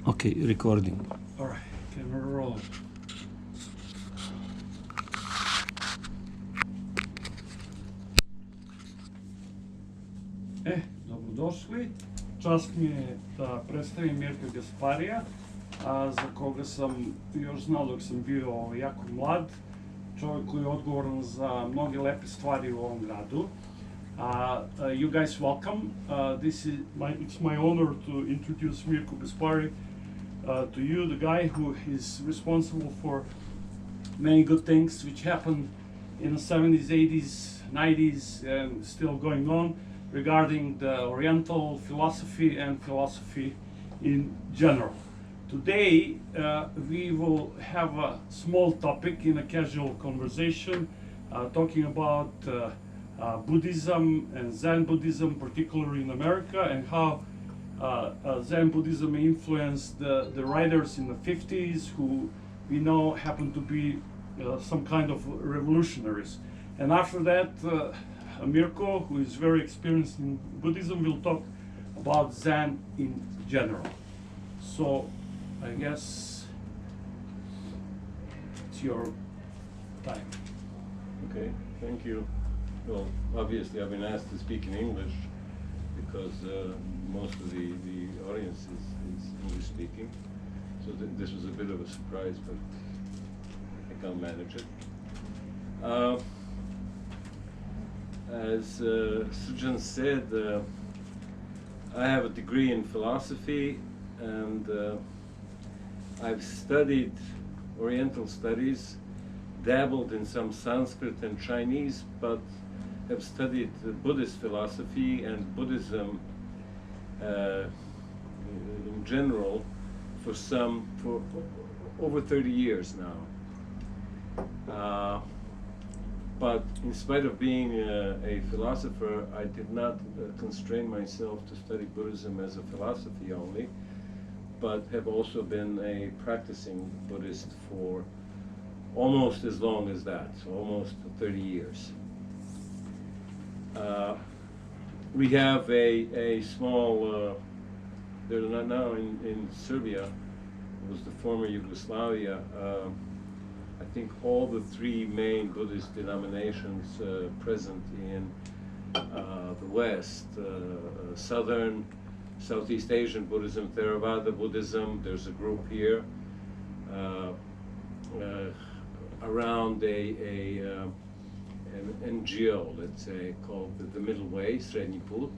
Okay, recording. All right, camera rolling. Dobrodošli. Čast mi je da predstavim Mirka Gasparija, za koga sam još znao dok sam bio jako mlad. Čovjek koji je odgovoran za mnoge lepe stvari u ovom gradu. You guys welcome. It's my honor to introduce Mirko Gaspari to you, the guy who is responsible for many good things which happened in the 70s, 80s, 90s, and still going on regarding the Oriental philosophy and philosophy in general. Today, we will have a small topic in a casual conversation, talking about Buddhism and Zen Buddhism, particularly in America, and how Zen Buddhism influenced the writers in the 50s, who we know happen to be some kind of revolutionaries. And after that, Mirko, who is very experienced in Buddhism, will talk about Zen in general. So, I guess it's your time. Okay, thank you. Well, obviously I've been asked to speak in English because most of the audience is English speaking. So this was a bit of a surprise, but I think I'll manage it. As Srđan said, I have a degree in philosophy, and I've studied Oriental studies, dabbled in some Sanskrit and Chinese, but have studied Buddhist philosophy and Buddhism in general for over 30 years now. But in spite of being a philosopher, I did not constrain myself to study Buddhism as a philosophy only, but have also been a practicing Buddhist for almost as long as that, so almost 30 years. We have a small, they're now in Serbia, it was the former Yugoslavia. I think all the three main Buddhist denominations present in the West, Southern, Southeast Asian Buddhism, Theravada Buddhism, there's a group here, around an NGO, let's say, called the Middle Way, Srednji Put.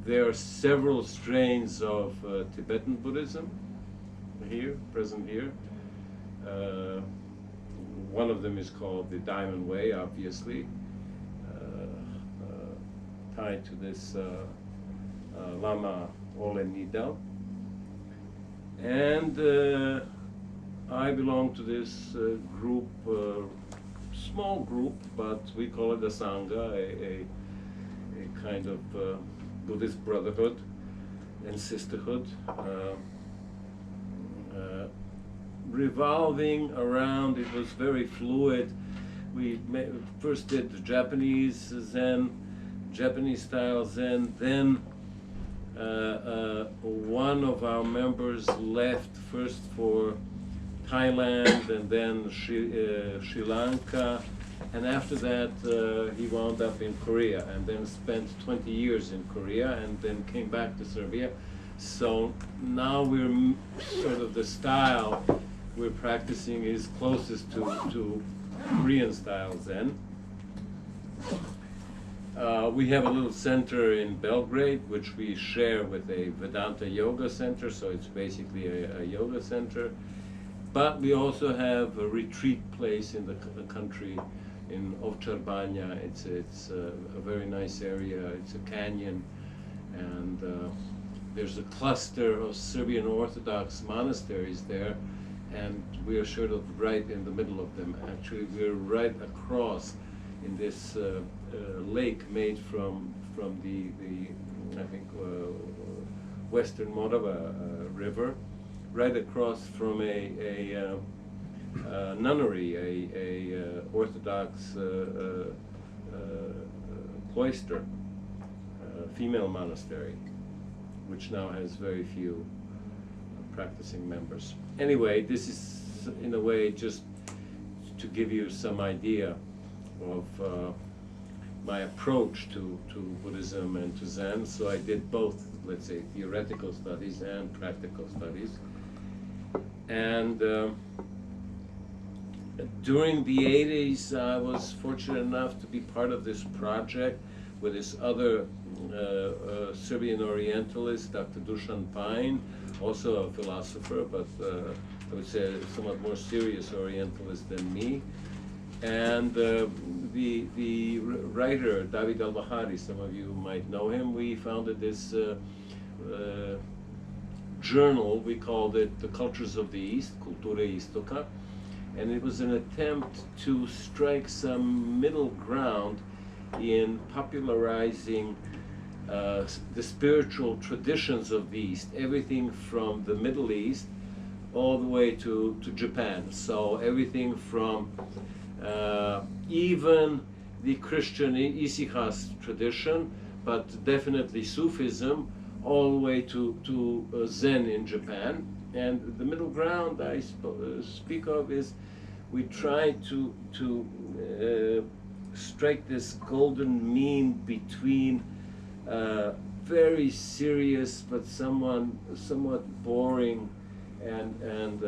There are several strains of Tibetan Buddhism here, present here. One of them is called the Diamond Way, obviously, tied to this Lama Ole Nidal. And I belong to this group, small group, but we call it a Sangha, a kind of Buddhist brotherhood and sisterhood, revolving around, it was very fluid. We first did the Japanese Zen, Japanese style Zen, then one of our members left first for Thailand and then Sri Lanka, and after that he wound up in Korea and then spent 20 years in Korea and then came back to Serbia. So now we're sort of the style we're practicing is closest to Korean style Zen. We have a little center in Belgrade, which we share with a Vedanta yoga center, so it's basically a yoga center. But we also have a retreat place in the country in Ovčar Banja. It's a very nice area. It's a canyon, and there's a cluster of Serbian Orthodox monasteries there, and we are sort of right in the middle of them. Actually, we're right across in this lake made from the I think Western Morava River, right across from a nunnery, a Orthodox cloister, female monastery. which now has very few practicing members. Anyway, this is in a way just to give you some idea of my approach to Buddhism and to Zen. So I did both, let's say, theoretical studies and practical studies. And during the 80s, I was fortunate enough to be part of this project with this other Serbian Orientalist, Dr. Dušan Pajin, also a philosopher, but I would say a somewhat more serious Orientalist than me. And the writer, David Al-Bahari, some of you might know him, we founded this journal, we called it The Cultures of the East, Kulture Istoka, and it was an attempt to strike some middle ground in popularizing the spiritual traditions of the East, everything from the Middle East all the way to Japan. So everything from even the Christian Isichas tradition, but definitely Sufism, all the way to Zen in Japan. And the middle ground I speak of is we try to strike this golden mean between very serious but somewhat boring and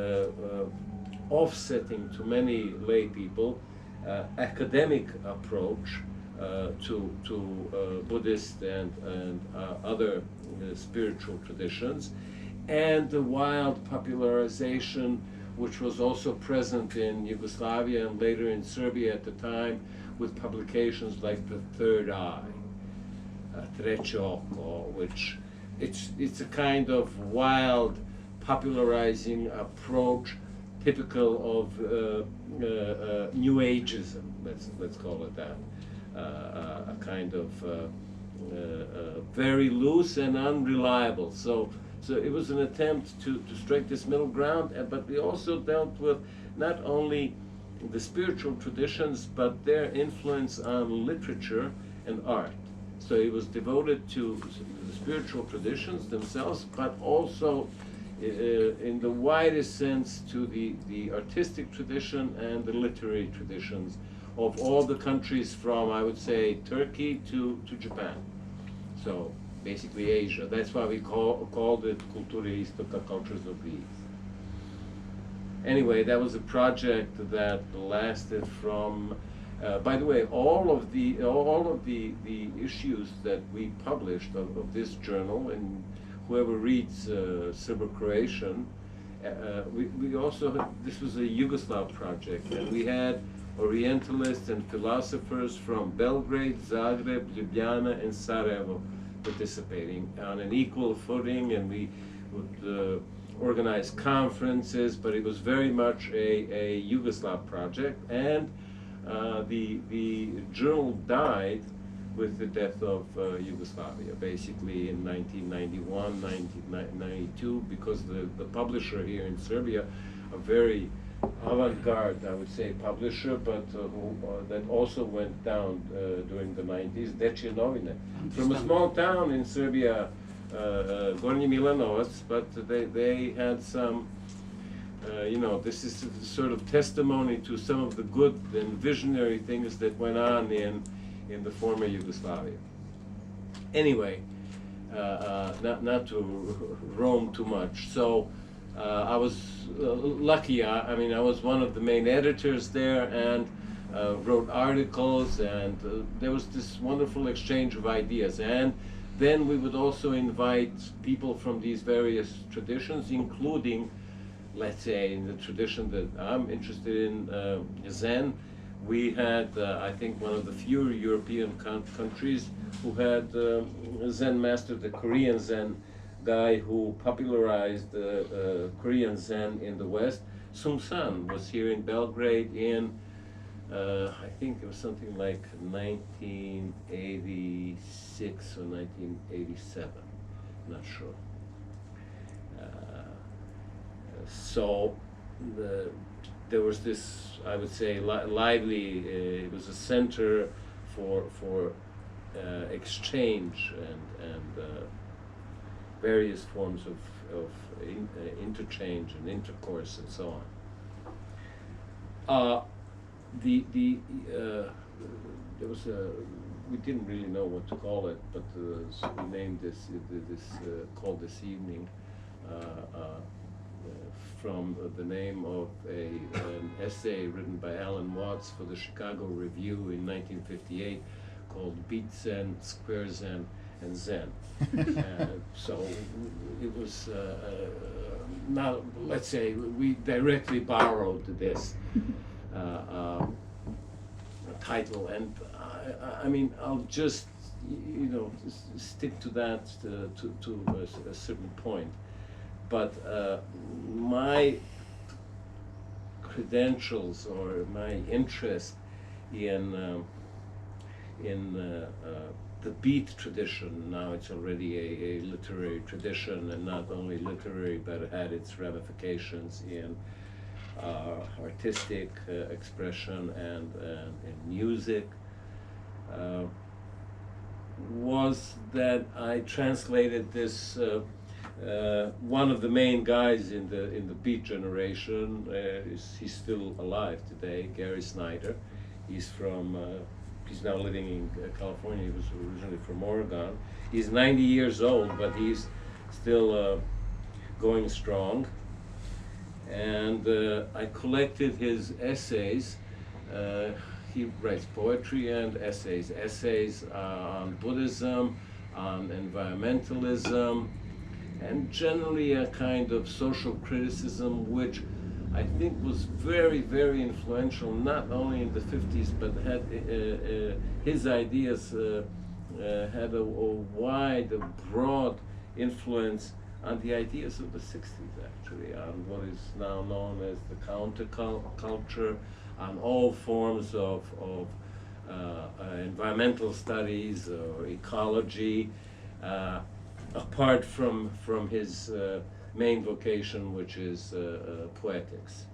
offsetting to many lay people academic approach to Buddhist and other spiritual traditions, and the wild popularization which was also present in Yugoslavia and later in Serbia at the time, with publications like The Third Eye, Treće oko, which it's a kind of wild popularizing approach typical of New Ageism, let's call it that, a kind of very loose and unreliable. So it was an attempt to strike this middle ground, but we also dealt with not only the spiritual traditions, but their influence on literature and art. So it was devoted to the spiritual traditions themselves, but also in the widest sense to the artistic tradition and the literary traditions of all the countries from, I would say, Turkey to Japan. So basically Asia. That's why we called it Kulture Istoka, Cultures of the East. Anyway, that was a project that lasted from, by the way, all of the issues that we published of this journal, and whoever reads Serbo-Croatian, we also had, this was a Yugoslav project, and we had Orientalists and philosophers from Belgrade, Zagreb, Ljubljana, and Sarajevo participating on an equal footing, and we would organize conferences, but it was very much a Yugoslav project, and the journal died with the death of Yugoslavia, basically in 1991, 1992, because the publisher here in Serbia, a very avant-garde, I would say, publisher, but that also went down during the 90s, Dečije novine, from a small town in Serbia, Gornji Milanovac, but they had some, you know, this is sort of testimony to some of the good and visionary things that went on in the former Yugoslavia. Anyway, not to roam too much. So I was lucky. I mean, I was one of the main editors there, and wrote articles, and there was this wonderful exchange of ideas. And then we would also invite people from these various traditions, including, let's say, in the tradition that I'm interested in, Zen. We had, I think, one of the few European countries who had Zen master, the Korean Zen guy who popularized Korean Zen in the West. Sung San was here in Belgrade in, I think it was something like 1986 or 1987, not sure. So there was this, I would say, lively, it was a center for exchange and various forms of interchange and intercourse and so on. There was we didn't really know what to call it, but so we named called this evening from the name of an essay written by Alana Votsa for the Chicago Review in 1958 called Beat Zen, Square Zen, and Zen. So it was not, let's say, we directly borrowed this title, and I mean, I'll just, stick to that to a certain point. But my credentials or my interest in the beat tradition, now it's already a literary tradition, and not only literary, but it had its ramifications in artistic expression and in music, was that I translated this. One of the main guys in the beat generation, he's still alive today, Gary Snyder. He's now living in California. He was originally from Oregon. He's 90 years old, but he's still going strong. And I collected his essays. He writes poetry and essays. Essays on Buddhism, on environmentalism, and generally a kind of social criticism, which I think was very, very influential, not only in the 50s, but had his ideas had a wide, broad influence on the ideas of the 60s, actually, on what is now known as the counterculture, on all forms of environmental studies or ecology, apart from his main vocation, which is poetics.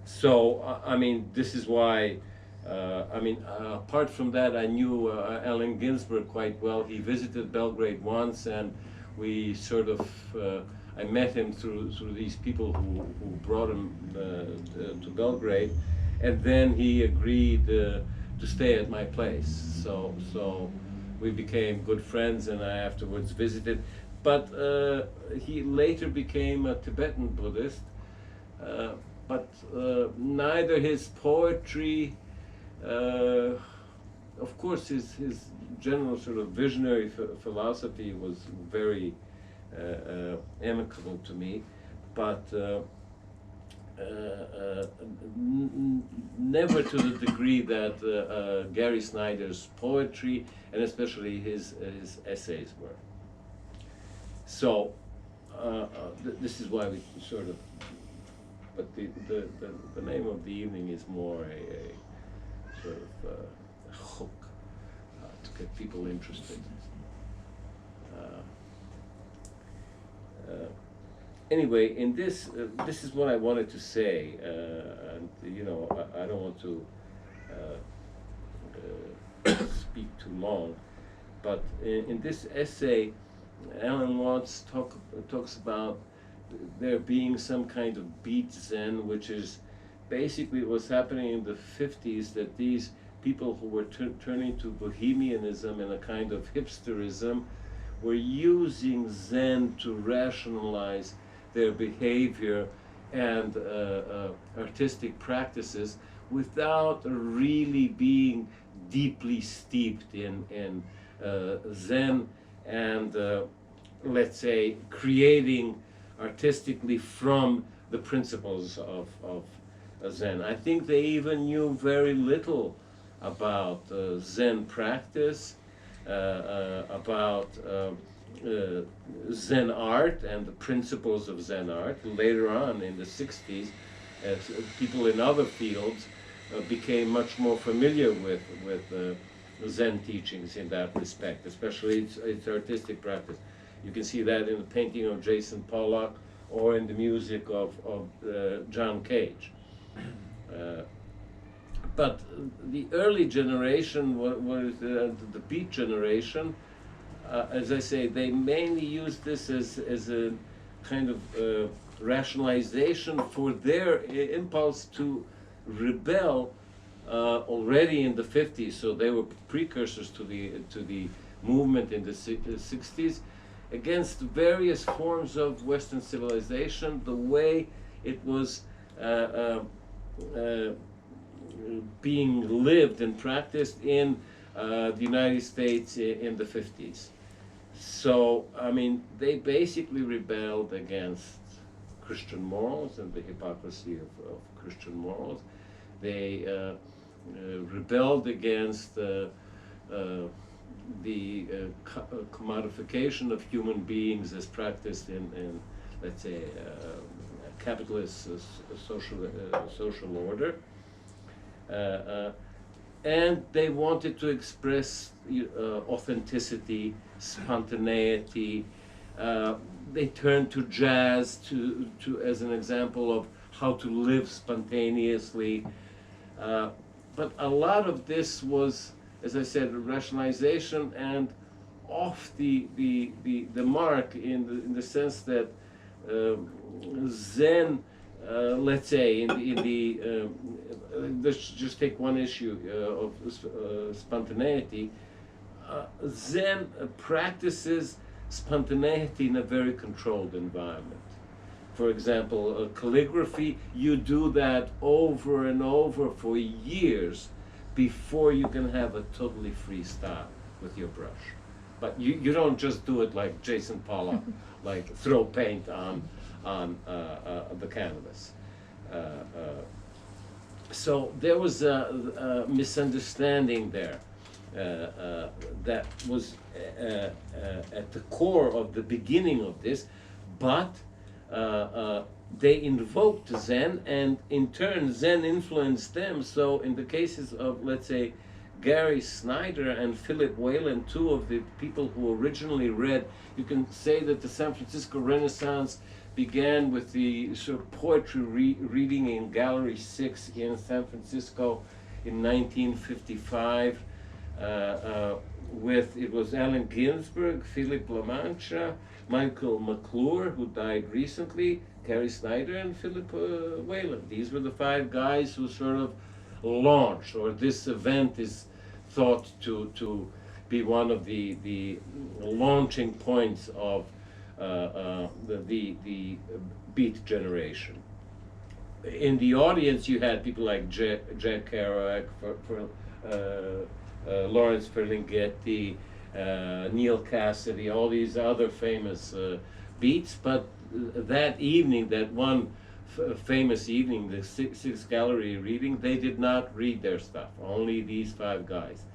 So, I mean, this is why, apart from that, I knew Allen Ginsberg quite well. He visited Belgrade once, and we sort of, I met him through these people who brought him to Belgrade, and then he agreed to stay at my place. So we became good friends, and I afterwards visited. But he later became a Tibetan Buddhist, but neither his poetry, of course his general sort of visionary philosophy was very amicable to me, but never to the degree that Gary Snyder's poetry, and especially his essays, were. So this is why we sort of, but the name of the evening is more a sort of a hook to get people interested. Anyway, in this is what I wanted to say, and I don't want to speak too long, but in this essay, Alana Votsa talks about there being some kind of beat Zen, which is basically what's happening in the 50s, that these people who were turning to bohemianism and a kind of hipsterism were using Zen to rationalize their behavior and artistic practices without really being deeply steeped in Zen and, let's say, creating artistically from the principles of Zen. I think they even knew very little about Zen practice, about Zen art and the principles of Zen art. Later on in the 60s, as people in other fields became much more familiar with Zen teachings in that respect, especially its artistic practice. You can see that in the painting of Jason Pollock or in the music of John Cage. But the early generation was the beat generation. as I say, they mainly use this as a kind of rationalization for their impulse to rebel already in the 50s. So they were precursors to the movement in the 60s against various forms of Western civilization, the way it was being lived and practiced in the United States in the 50s. So, I mean, they basically rebelled against Christian morals and the hypocrisy of Christian morals. They rebelled against the commodification of human beings as practiced in let's say, capitalist social order. And they wanted to express authenticity, spontaneity. They turned to jazz as an example of how to live spontaneously. But a lot of this was, as I said, rationalization and off the mark in the sense that Zen, let's say, let's just take one issue of spontaneity. Zen practices spontaneity in a very controlled environment. For example, calligraphy, you do that over and over for years before you can have a totally free style with your brush. But you don't just do it like Jason Pollock, like throw paint on the canvas. So there was a misunderstanding there that was at the core of the beginning of this, but they invoked Zen, and in turn Zen influenced them. So in the cases of, let's say, Gary Snyder and Philip Whalen, two of the people who originally read, you can say that the San Francisco Renaissance began with the sort of poetry reading in Gallery 6 in San Francisco in 1955. It was Allen Ginsberg, Philip LaMancha, Michael McClure, who died recently, Gary Snyder, and Philip Whalen. These were the five guys who sort of launched, or this event is thought to be one of the launching points of the Beat generation. In the audience, you had people like Jack Kerouac, Lawrence Ferlinghetti, Neil Cassidy, all these other famous beats. But that evening, that one famous evening, the sixth gallery reading, they did not read their stuff, only these five guys.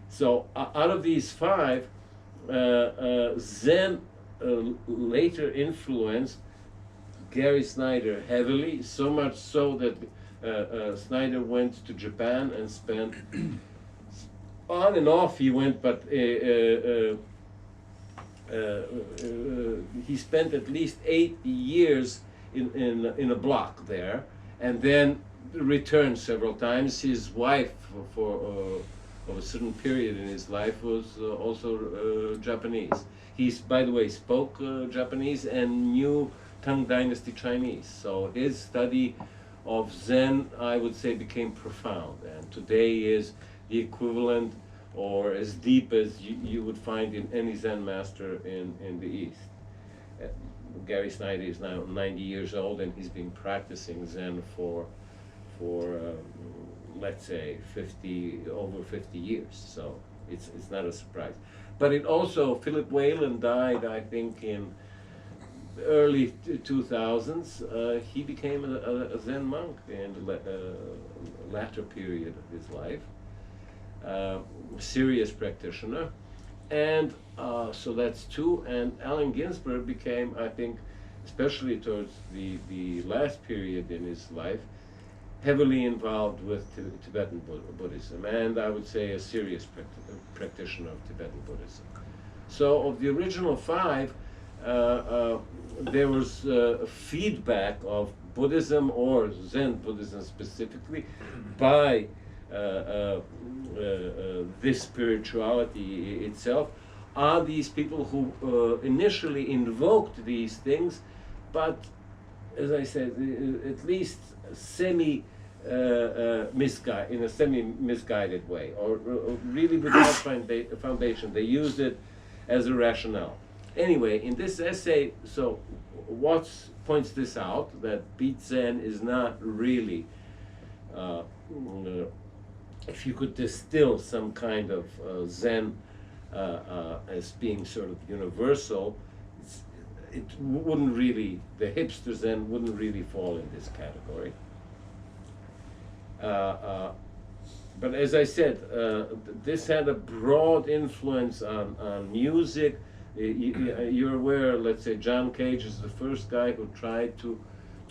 So out of these five, Zen later influenced Gary Snyder heavily, so much so that Snyder went to Japan and spent, on and off he went, but he spent at least 8 years in a block there, and then returned several times. His wife, for a certain period in his life, was also Japanese. He, by the way, spoke Japanese and knew Tang Dynasty Chinese. So his study of Zen, I would say, became profound, and today is the equivalent or as deep as you would find in any Zen master in the East. Gary Snyder is now 90 years old, and he's been practicing Zen for let's say over 50 years. So it's not a surprise. But it also, Philip Whalen died, I think, in the early 2000s. He became a Zen monk in the latter period of his life. Serious practitioner. And so that's two. And Allen Ginsberg became, I think, especially towards the last period in his life, heavily involved with Tibetan Buddhism, and I would say a serious practitioner of Tibetan Buddhism. So of the original five, there was feedback of Buddhism, or Zen Buddhism specifically, by this spirituality itself, are these people who initially invoked these things, but as I said, at least in a semi-misguided way, or really without foundation. They used it as a rationale. Anyway, in this essay, so Watts points this out, that beat Zen is not really, if you could distill some kind of Zen as being sort of universal, it wouldn't really, the hipster Zen wouldn't really fall in this category. But as I said, this had a broad influence on music. You're aware, let's say, John Cage is the first guy who tried to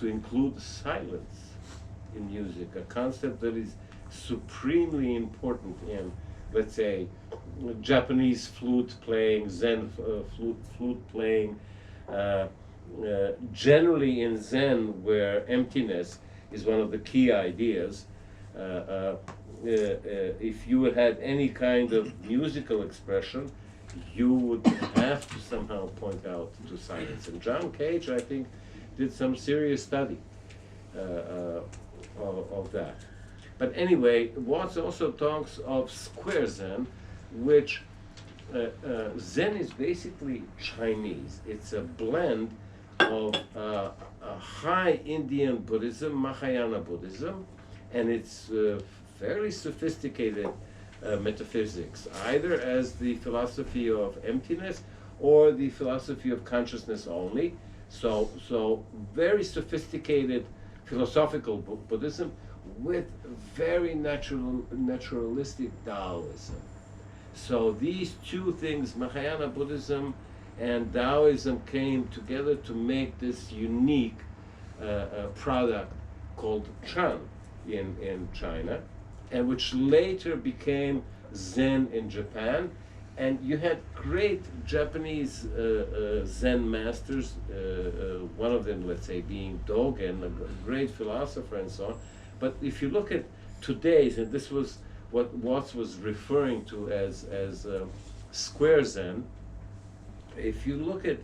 include silence in music, a concept that is supremely important in, let's say, Japanese flute playing, Zen flute playing. Generally in Zen, where emptiness is one of the key ideas, if you had any kind of musical expression, you would have to somehow point out to silence. And John Cage, I think, did some serious study of that. But anyway, Watts also talks of square Zen, which Zen is basically Chinese. It's a blend of a high Indian Buddhism, Mahayana Buddhism, and it's fairly sophisticated metaphysics, either as the philosophy of emptiness or the philosophy of consciousness only. So very sophisticated philosophical Buddhism with very naturalistic Taoism. So these two things, Mahayana Buddhism and Taoism, came together to make this unique product called Chan in China, and which later became Zen in Japan. And you had great Japanese Zen masters, one of them, let's say, being Dogen, a great philosopher and so on. But if you look at today's, and this was what Watts was referring to as square Zen, if you look at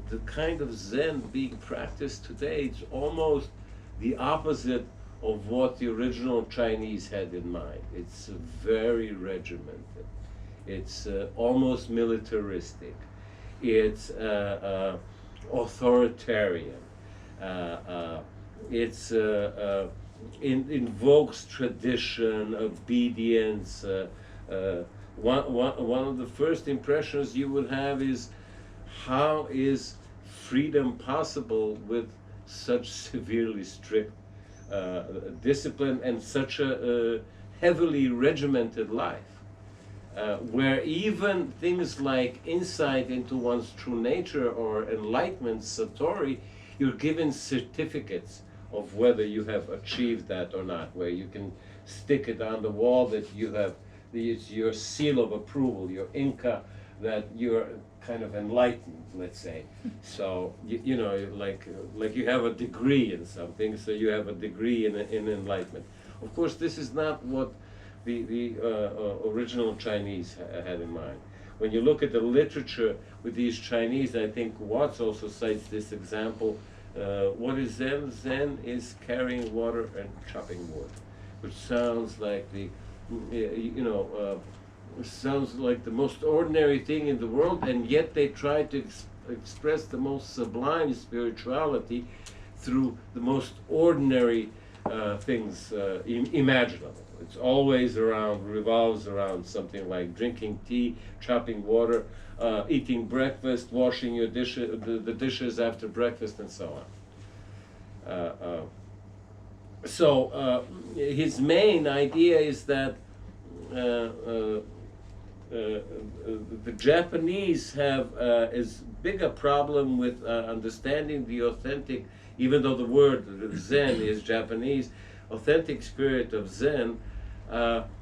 the kind of Zen being practiced today, it's almost the opposite of what the original Chinese had in mind. It's very regimented. It's almost militaristic. It's authoritarian. It invokes tradition, obedience. One of the first impressions you would have is, how is freedom possible with such severely strict discipline and such a heavily regimented life, where even things like insight into one's true nature or enlightenment, satori, you're given certificates of whether you have achieved that or not, where you can stick it on the wall that you have, it's your seal of approval, your inca, that you're kind of enlightened, let's say. So you know, like you have a degree in something, so you have a degree in enlightenment. Of course, this is not what the original Chinese had in mind. When you look at the literature with these Chinese, I think Watts also cites this example. What is Zen? Zen is carrying water and chopping wood, which sounds like sounds like the most ordinary thing in the world, and yet they try to express the most sublime spirituality through the most ordinary things imaginable. It's always revolves around something like drinking tea, chopping water, eating breakfast, washing your the dishes after breakfast, and so on. So his main idea is that the Japanese have as big a problem with understanding the authentic, even though the word Zen is Japanese, authentic spirit of Zen,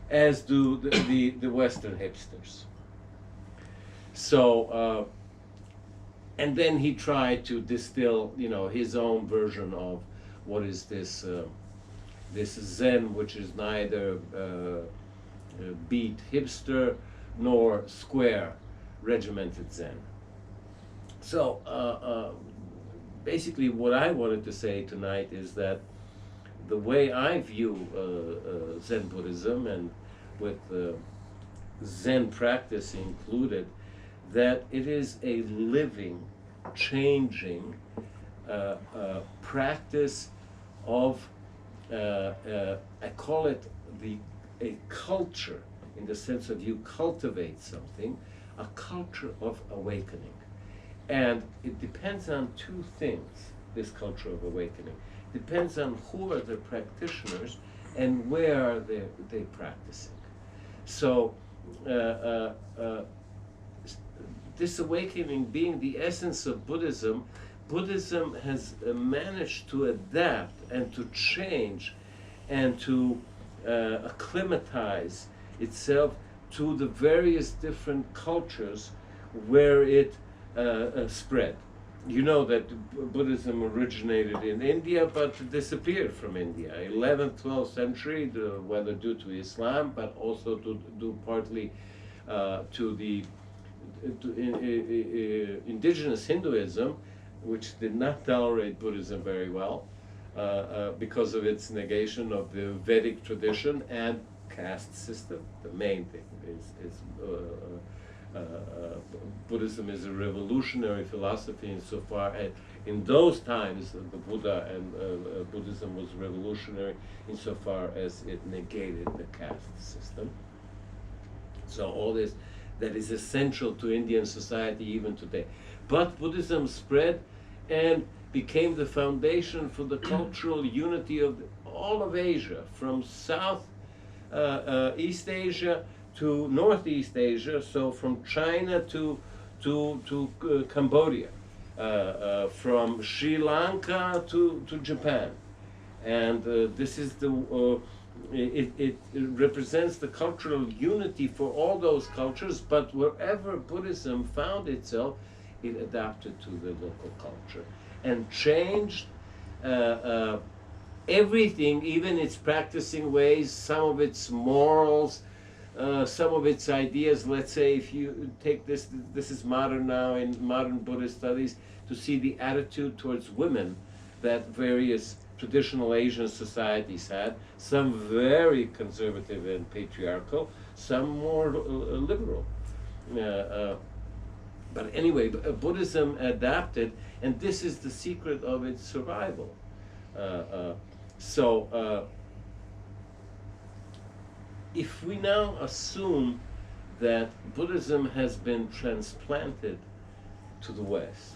as do the Western hipsters. So, and then he tried to distill, his own version of what is this this Zen, which is neither beat hipster nor square regimented Zen. So basically what I wanted to say tonight is that the way I view Zen Buddhism, and with Zen practice included, that it is a living, changing practice of, I call it a culture, in the sense of you cultivate something, a culture of awakening. And it depends on two things, this culture of awakening. It depends on who are the practitioners and where are they practicing. So this awakening being the essence of Buddhism, Buddhism has managed to adapt and to change and to acclimatize itself to the various different cultures where it spread. You know that Buddhism originated in India, but disappeared from India. 11th, 12th century, whether due to Islam, but also due partly to the indigenous Hinduism, which did not tolerate Buddhism very well because of its negation of the Vedic tradition and caste system. The main thing is Buddhism is a revolutionary philosophy insofar as in those times the Buddha and Buddhism was revolutionary insofar as it negated the caste system. So all this that is essential to Indian society even today. But Buddhism spread and became the foundation for the cultural unity of all of Asia, from South East Asia to Northeast Asia, so from China to Cambodia, from Sri Lanka to Japan. And this is it represents the cultural unity for all those cultures, but wherever Buddhism found itself, it adapted to the local culture and changed everything, even its practicing ways, some of its morals, some of its ideas. Let's say if you take this is modern now in modern Buddhist studies, to see the attitude towards women that various traditional Asian societies had, some very conservative and patriarchal, some more liberal. But anyway, Buddhism adapted, and this is the secret of its survival. If we now assume that Buddhism has been transplanted to the West,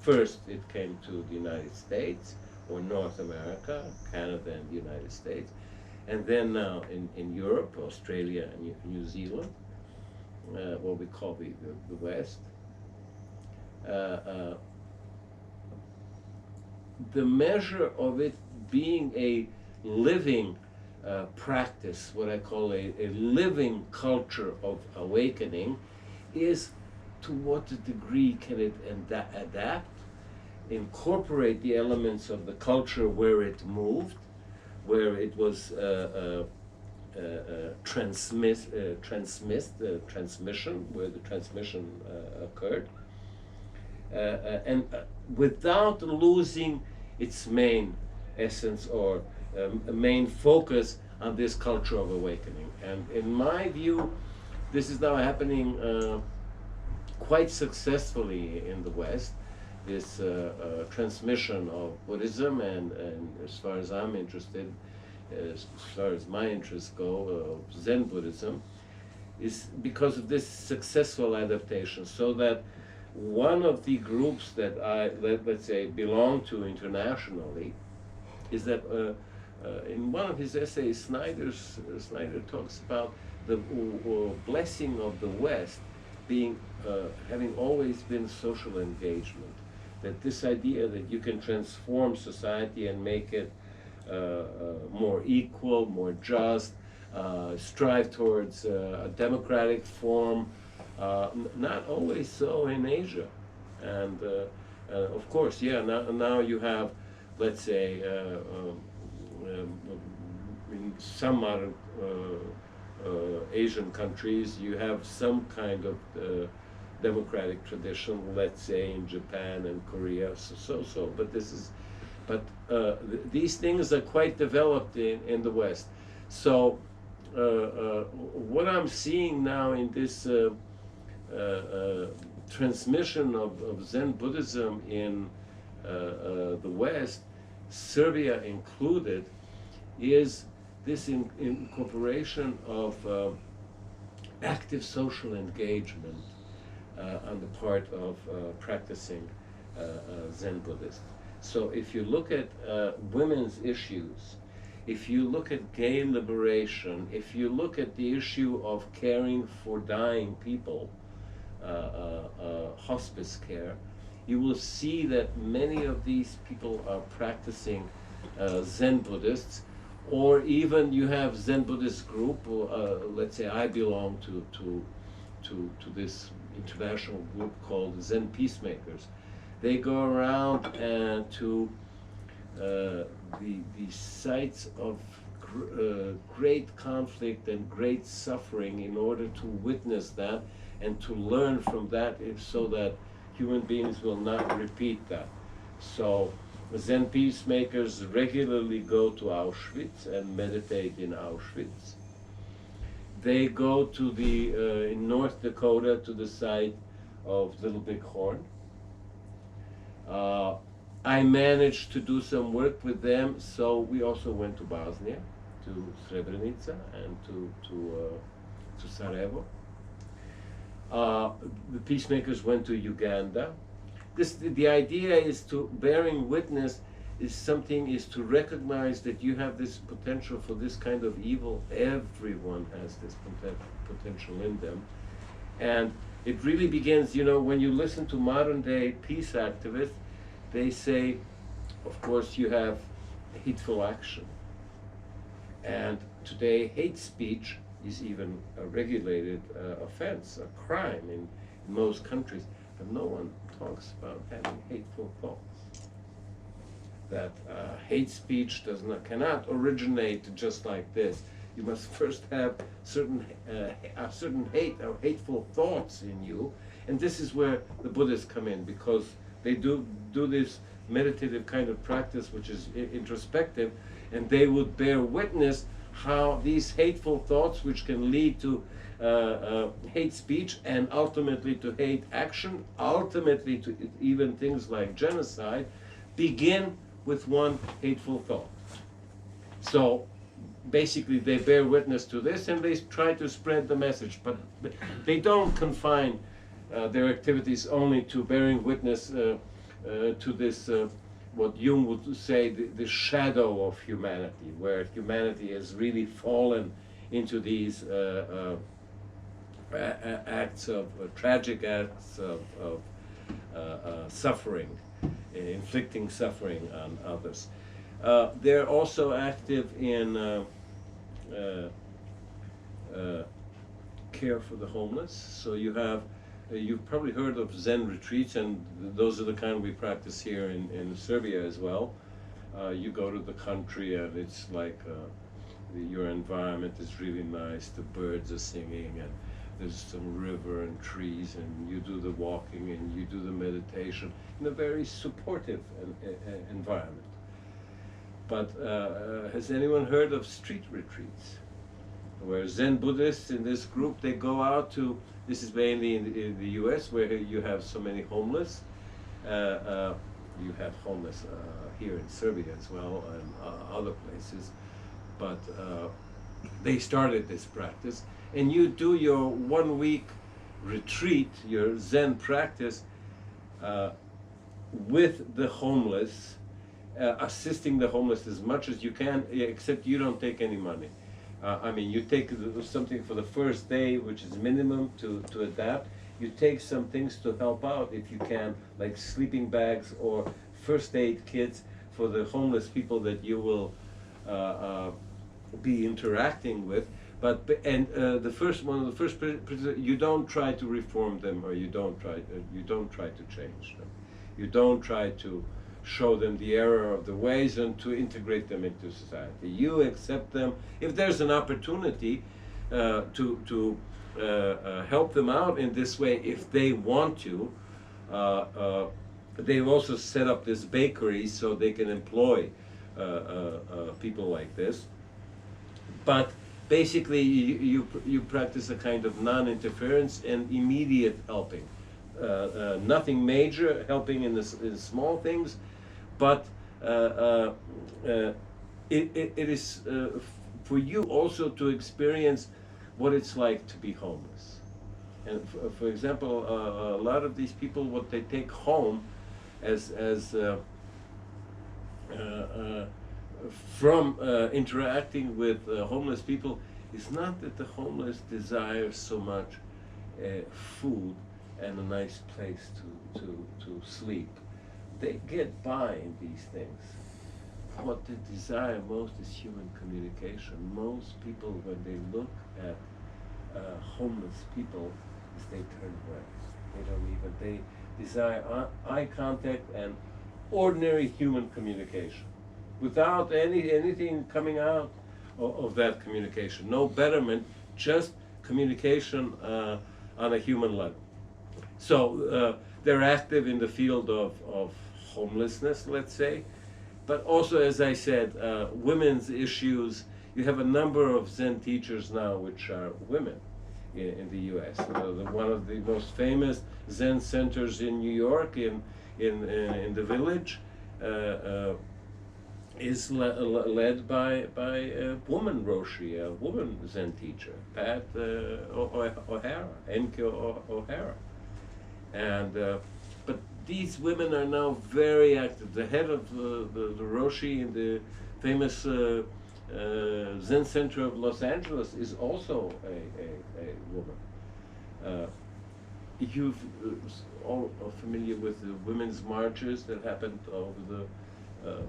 first it came to the United States, or North America, Canada and the United States, and then now in Europe, Australia and New Zealand, what we call the West. The measure of it being a living practice, what I call a living culture of awakening, is to what degree can it adapt, incorporate the elements of the culture where it moved, where it was transmission, where the transmission occurred, and without losing its main essence or main focus on this culture of awakening. And in my view, this is now happening quite successfully in the West, this transmission of Buddhism, and as far as I'm interested, as far as my interests go, Zen Buddhism, is because of this successful adaptation. So that one of the groups that I, let's say, belong to internationally, is that in one of his essays, Snyder talks about the blessing of the West being, having always been social engagement. That this idea that you can transform society and make it more equal, more just, strive towards a democratic form, not always so in Asia. And of course, yeah, now you have, let's say, in some modern Asian countries, you have some kind of democratic tradition, let's say in Japan and Korea, but these things are quite developed in the West. So what I'm seeing now in this transmission of Zen Buddhism in the West, Serbia included, is this incorporation of active social engagement on the part of practicing Zen Buddhists. So if you look at women's issues, if you look at gay liberation, if you look at the issue of caring for dying people, hospice care, you will see that many of these people are practicing Zen Buddhists, or even you have Zen Buddhist group, let's say I belong to this international group called Zen Peacemakers. They go around to the sites of great conflict and great suffering in order to witness that and to learn from that, so that human beings will not repeat that. So Zen Peacemakers regularly go to Auschwitz and meditate in Auschwitz. They go to in North Dakota to the site of Little Big Horn. I managed to do some work with them, so we also went to Bosnia, to Srebrenica, and to Sarajevo. The peacemakers went to Uganda. The idea is to bearing witness is to recognize that you have this potential for this kind of evil. Everyone has this potential in them. And it really begins, when you listen to modern day peace activists, they say, of course, you have hateful action. And today, hate speech is even a regulated offense, a crime in most countries. But no one talks about having hateful thoughts. That hate speech cannot originate just like this. You must first have certain hate or hateful thoughts in you, and this is where the Buddhists come in, because they do this meditative kind of practice, which is introspective, and they would bear witness how these hateful thoughts, which can lead to hate speech and ultimately to hate action, ultimately to even things like genocide, begin with one hateful thought. So basically they bear witness to this and they try to spread the message, but they don't confine their activities only to bearing witness to this, what Jung would say, the shadow of humanity, where humanity has really fallen into these acts of tragic acts of suffering, inflicting suffering on others. They're also active in care for the homeless. So you've probably heard of Zen retreats, and those are the kind we practice here in Serbia as well. You go to the country and it's like your environment is really nice, the birds are singing, and there's some river and trees, and you do the walking and you do the meditation in a very supportive environment. But has anyone heard of street retreats? Where Zen Buddhists in this group, they go out to, this is mainly in the US, where you have so many homeless. You have homeless here in Serbia as well, and other places. But they started this practice, and you do your 1 week retreat, your Zen practice, with the homeless, assisting the homeless as much as you can, except you don't take any money. I mean, you take something for the first day, which is minimum to adapt. You take some things to help out if you can, like sleeping bags or first aid kits for the homeless people that you will be interacting with. But the first you don't try to reform them, or you don't try to change them. You don't try to show them the error of the ways and to integrate them into society. You accept them. If there's an opportunity to help them out in this way if they want to. They've also set up this bakery so they can employ people like this. But basically, you practice a kind of non-interference and immediate helping. Nothing major, helping in small things, but it is for you also to experience what it's like to be homeless. And for example, a lot of these people, what they take home as from interacting with homeless people is not that the homeless desire so much food and a nice place to sleep. They get by in these things. What they desire most is human communication. Most people, when they look at homeless people, is they turn away. They desire eye contact and ordinary human communication, without anything coming out of that communication. No betterment, just communication on a human level. So they're active in the field of homelessness, let's say, but also, as I said, women's issues. You have a number of Zen teachers now which are women in the U.S. One of the most famous Zen centers in New York, in the Village, is led by a woman Roshi, a woman Zen teacher, Pat O'Hara, Enkyo O'Hara. And but these women are now very active. The head of the Roshi in the famous Zen Center of Los Angeles is also a woman. You're all familiar with the women's marches that happened over the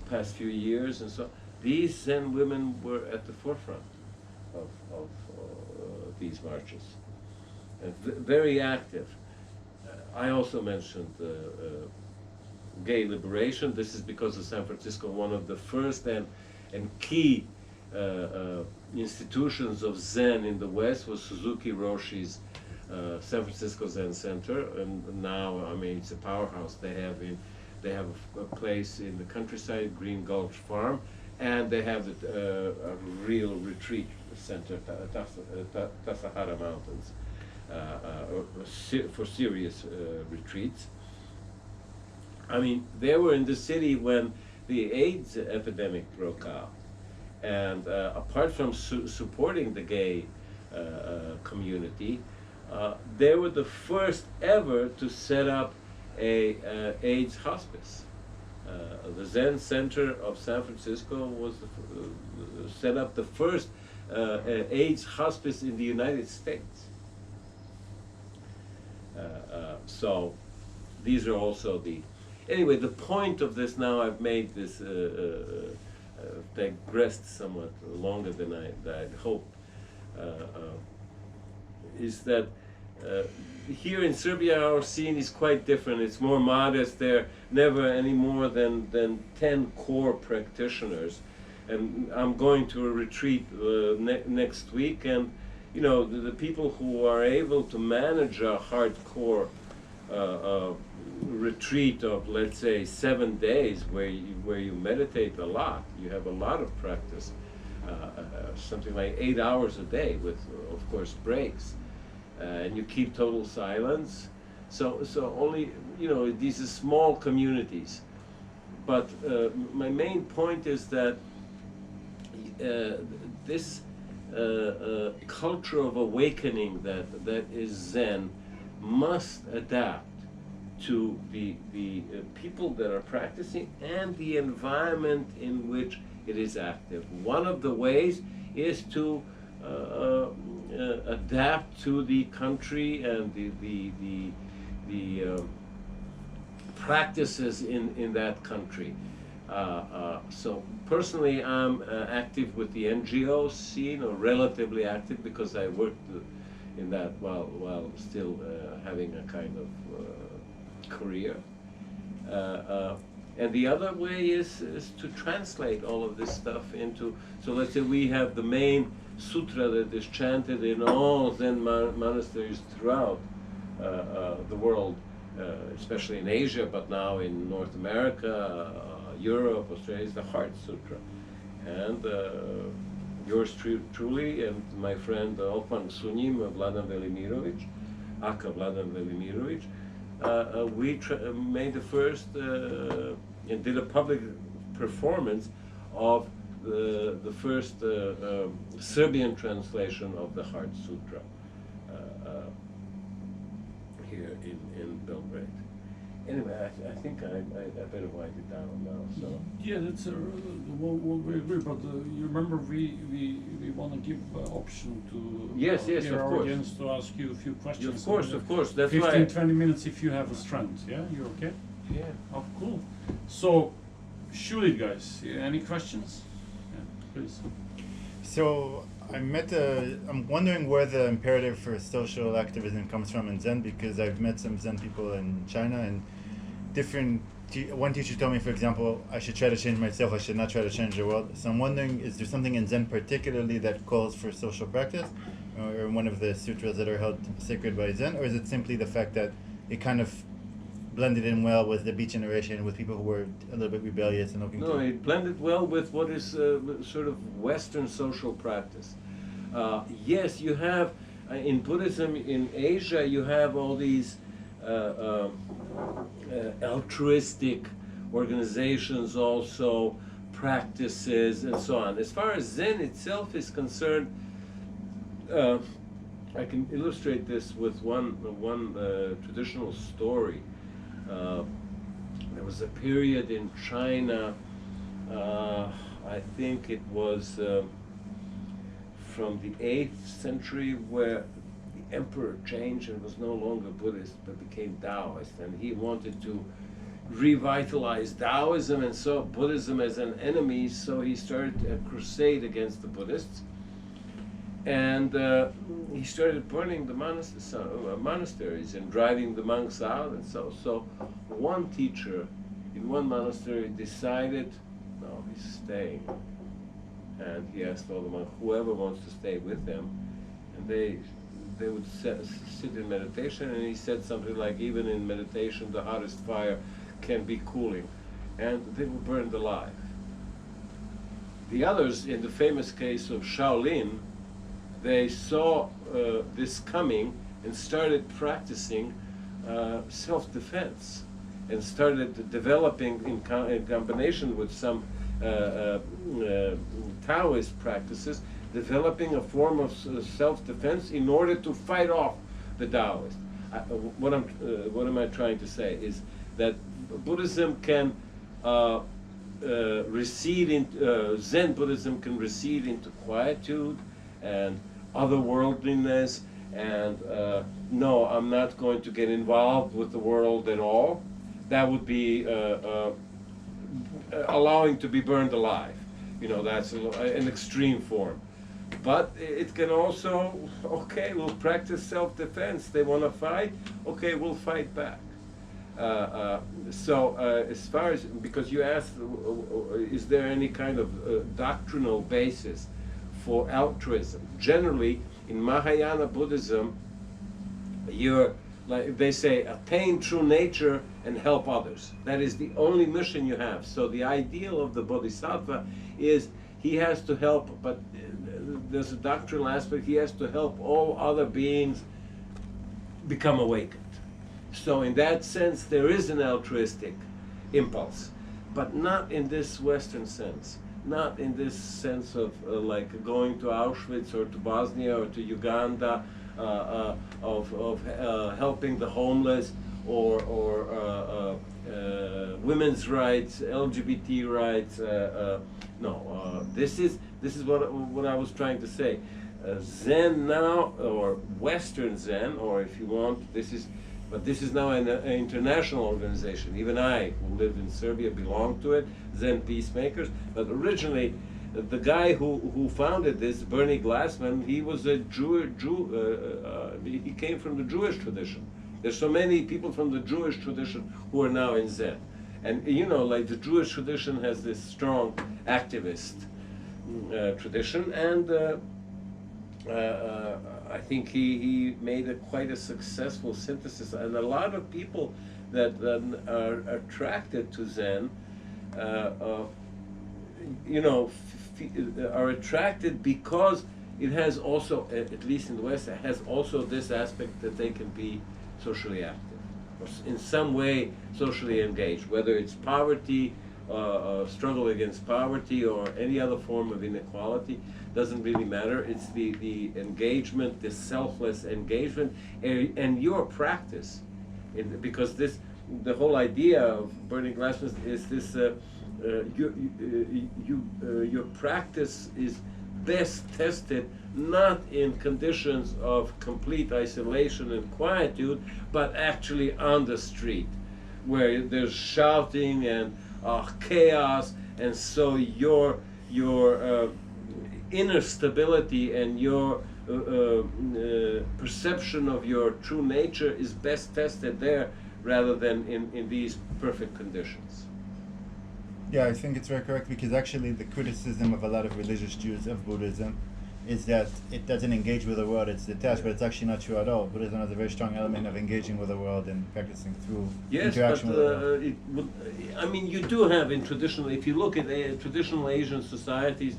past few years, and so these Zen women were at the forefront of these marches, and very active. I also mentioned gay liberation. This is because of San Francisco, one of the first and key institutions of Zen in the West was Suzuki Roshi's San Francisco Zen Center, and now, I mean, it's a powerhouse. They have a place in the countryside, Green Gulch Farm, and they have a real retreat center, Tasahara Mountains, for serious retreats. I mean, they were in the city when the AIDS epidemic broke out, and apart from supporting the gay community, they were the first ever to set up a AIDS hospice. The Zen Center of San Francisco was set up the first AIDS hospice in the United States. So these are also the... Anyway, the point of this, now I've made this, digressed somewhat longer than I'd hoped, is that here in Serbia our scene is quite different. It's more modest. There are never any more than 10 core practitioners. And I'm going to a retreat next week, and you know, the people who are able to manage a hardcore retreat of, let's say, 7 days where you meditate a lot, you have a lot of practice, something like 8 hours a day with, of course, breaks, and you keep total silence. So only, you know, these are small communities. But my main point is that this culture of awakening that is Zen must adapt to the people that are practicing and the environment in which it is active. One of the ways is to adapt to the country and the practices in that country. So personally, I'm active with the NGO scene, or relatively active, because I worked in that while still having a kind of career. And the other way is to translate all of this stuff into, so let's say we have the main sutra that is chanted in all Zen monasteries throughout the world, especially in Asia, but now in North America, Europe, Australia, is the Heart Sutra. And yours truly and my friend Opan Sunim Vladan Velimirović, Aka Vladan Velimirović, we made the first and did a public performance of the first Serbian translation of the Heart Sutra here in Belgrade. Anyway, I think I better wind it down now. So yeah, that's we agree. But you remember we want to give option to yes, of our course, audience to ask you a few questions. Of course. That's 15-20 minutes if you have a strength. Yeah, you're okay. Yeah. Oh, cool. So, shoot it, guys. Any questions? Yeah, please. So I'm wondering where the imperative for social activism comes from in Zen, because I've met some Zen people in China, and one teacher told me, for example, I should try to change myself, I should not try to change the world. So I'm wondering, is there something in Zen particularly that calls for social practice, or one of the sutras that are held sacred by Zen, or is it simply the fact that it kind of blended in well with the Beat generation, with people who were a little bit rebellious and looking No, it blended well with what is sort of Western social practice. Yes, you have, in Buddhism in Asia, you have all these altruistic organizations, also practices and so on. As far as Zen itself is concerned, I can illustrate this with one traditional story. There was a period in China, I think it was from the 8th century, where the emperor changed and was no longer Buddhist but became Taoist, and he wanted to revitalize Taoism and saw Buddhism as an enemy, so he started a crusade against the Buddhists, and he started burning the monasteries and driving the monks out, and so one teacher in one monastery decided, no, he's staying. And he asked all the monks, whoever wants to stay with them, and they would sit in meditation, and he said something like, even in meditation the hottest fire can be cooling, and they were burned alive. The others, in the famous case of Shaolin, they saw this coming and started practicing self-defense, and started developing in combination with some Taoist practices, developing a form of self-defense in order to fight off the Taoist. What am I trying to say is that Buddhism can recede in Zen Buddhism can recede into quietude and otherworldliness, and no, I'm not going to get involved with the world at all. That would be allowing to be burned alive. You know, that's an extreme form. But it can also, okay, we'll practice self-defense. They want to fight, okay, we'll fight back. As far as, because you asked, is there any kind of doctrinal basis for altruism? Generally, in Mahayana Buddhism, you're, like they say, attain true nature and help others. That is the only mission you have. So the ideal of the Bodhisattva is he has to help, but there's a doctrinal aspect, he has to help all other beings become awakened. So in that sense, there is an altruistic impulse, but not in this Western sense. Not in this sense of like going to Auschwitz or to Bosnia or to Uganda, of helping the homeless, or women's rights, LGBT rights. No, this is what I was trying to say. Zen now, or Western Zen, or if you want, this is now an international organization. Even I, who live in Serbia, belong to it, Zen Peacemakers. But originally, the guy who founded this, Bernie Glassman, he was a he came from the Jewish tradition. There's so many people from the Jewish tradition who are now in Zen. And like the Jewish tradition has this strong activist tradition, and I think he made quite a successful synthesis. And a lot of people that are attracted to Zen, are attracted because it has also, at least in the West, it has also this aspect that they can be socially active, or in some way socially engaged, whether it's poverty, struggle against poverty, or any other form of inequality, doesn't really matter. It's the engagement, the selfless engagement, and your practice, because the whole idea of burning glasses is this, your practice is best tested not in conditions of complete isolation and quietude, but actually on the street, where there's shouting and chaos, and so your inner stability and your perception of your true nature is best tested there rather than in these perfect conditions. Yeah, I think it's very correct, because actually the criticism of a lot of religious Jews of Buddhism is that it doesn't engage with the world, it's detached, but it's actually not true at all. Buddhism has a very strong element of engaging with the world and practicing through interaction with the world. You do have in traditional, if you look at traditional Asian societies,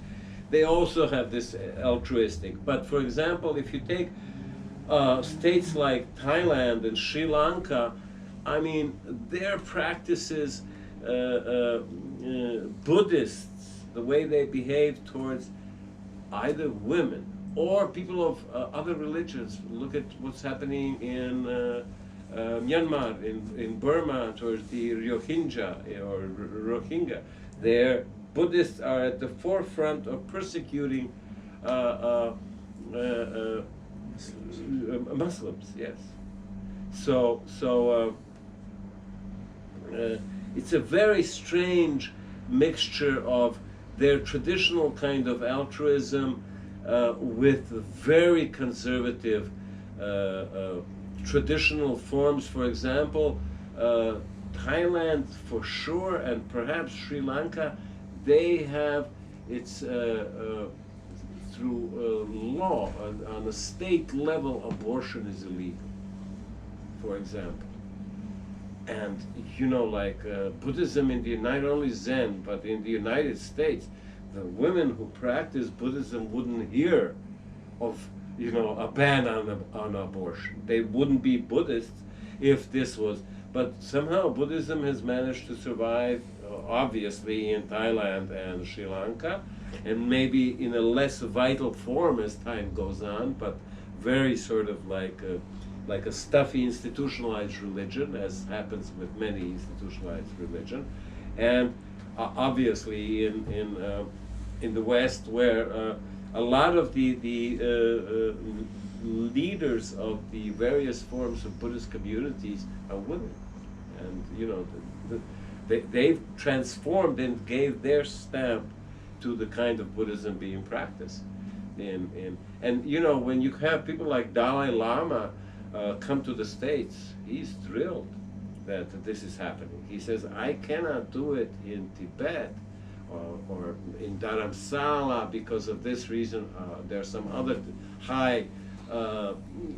they also have this altruistic. But for example, if you take states like Thailand and Sri Lanka, their practices, Buddhists, the way they behave towards either women or people of other religions. Look at what's happening in Myanmar, in Burma, towards the Rohingya. Their Buddhists are at the forefront of persecuting Muslims. Yes. So it's a very strange mixture of their traditional kind of altruism with very conservative traditional forms. For example, Thailand for sure, and perhaps Sri Lanka, they have, it's through law, on a state level, abortion is illegal, for example. And Buddhism in not only Zen, but in the United States, the women who practice Buddhism wouldn't hear of a ban on abortion. They wouldn't be Buddhists if this was. But somehow Buddhism has managed to survive, obviously in Thailand and Sri Lanka, and maybe in a less vital form as time goes on, but very sort of like a stuffy institutionalized religion, as happens with many institutionalized religion, and obviously in the West, where a lot of the leaders of the various forms of Buddhist communities are women, and they've transformed and gave their stamp to the kind of Buddhism being practiced. And when you have people like Dalai Lama come to the States, he's thrilled that this is happening. He says, I cannot do it in Tibet or in Dharamsala because of this reason. There are some other high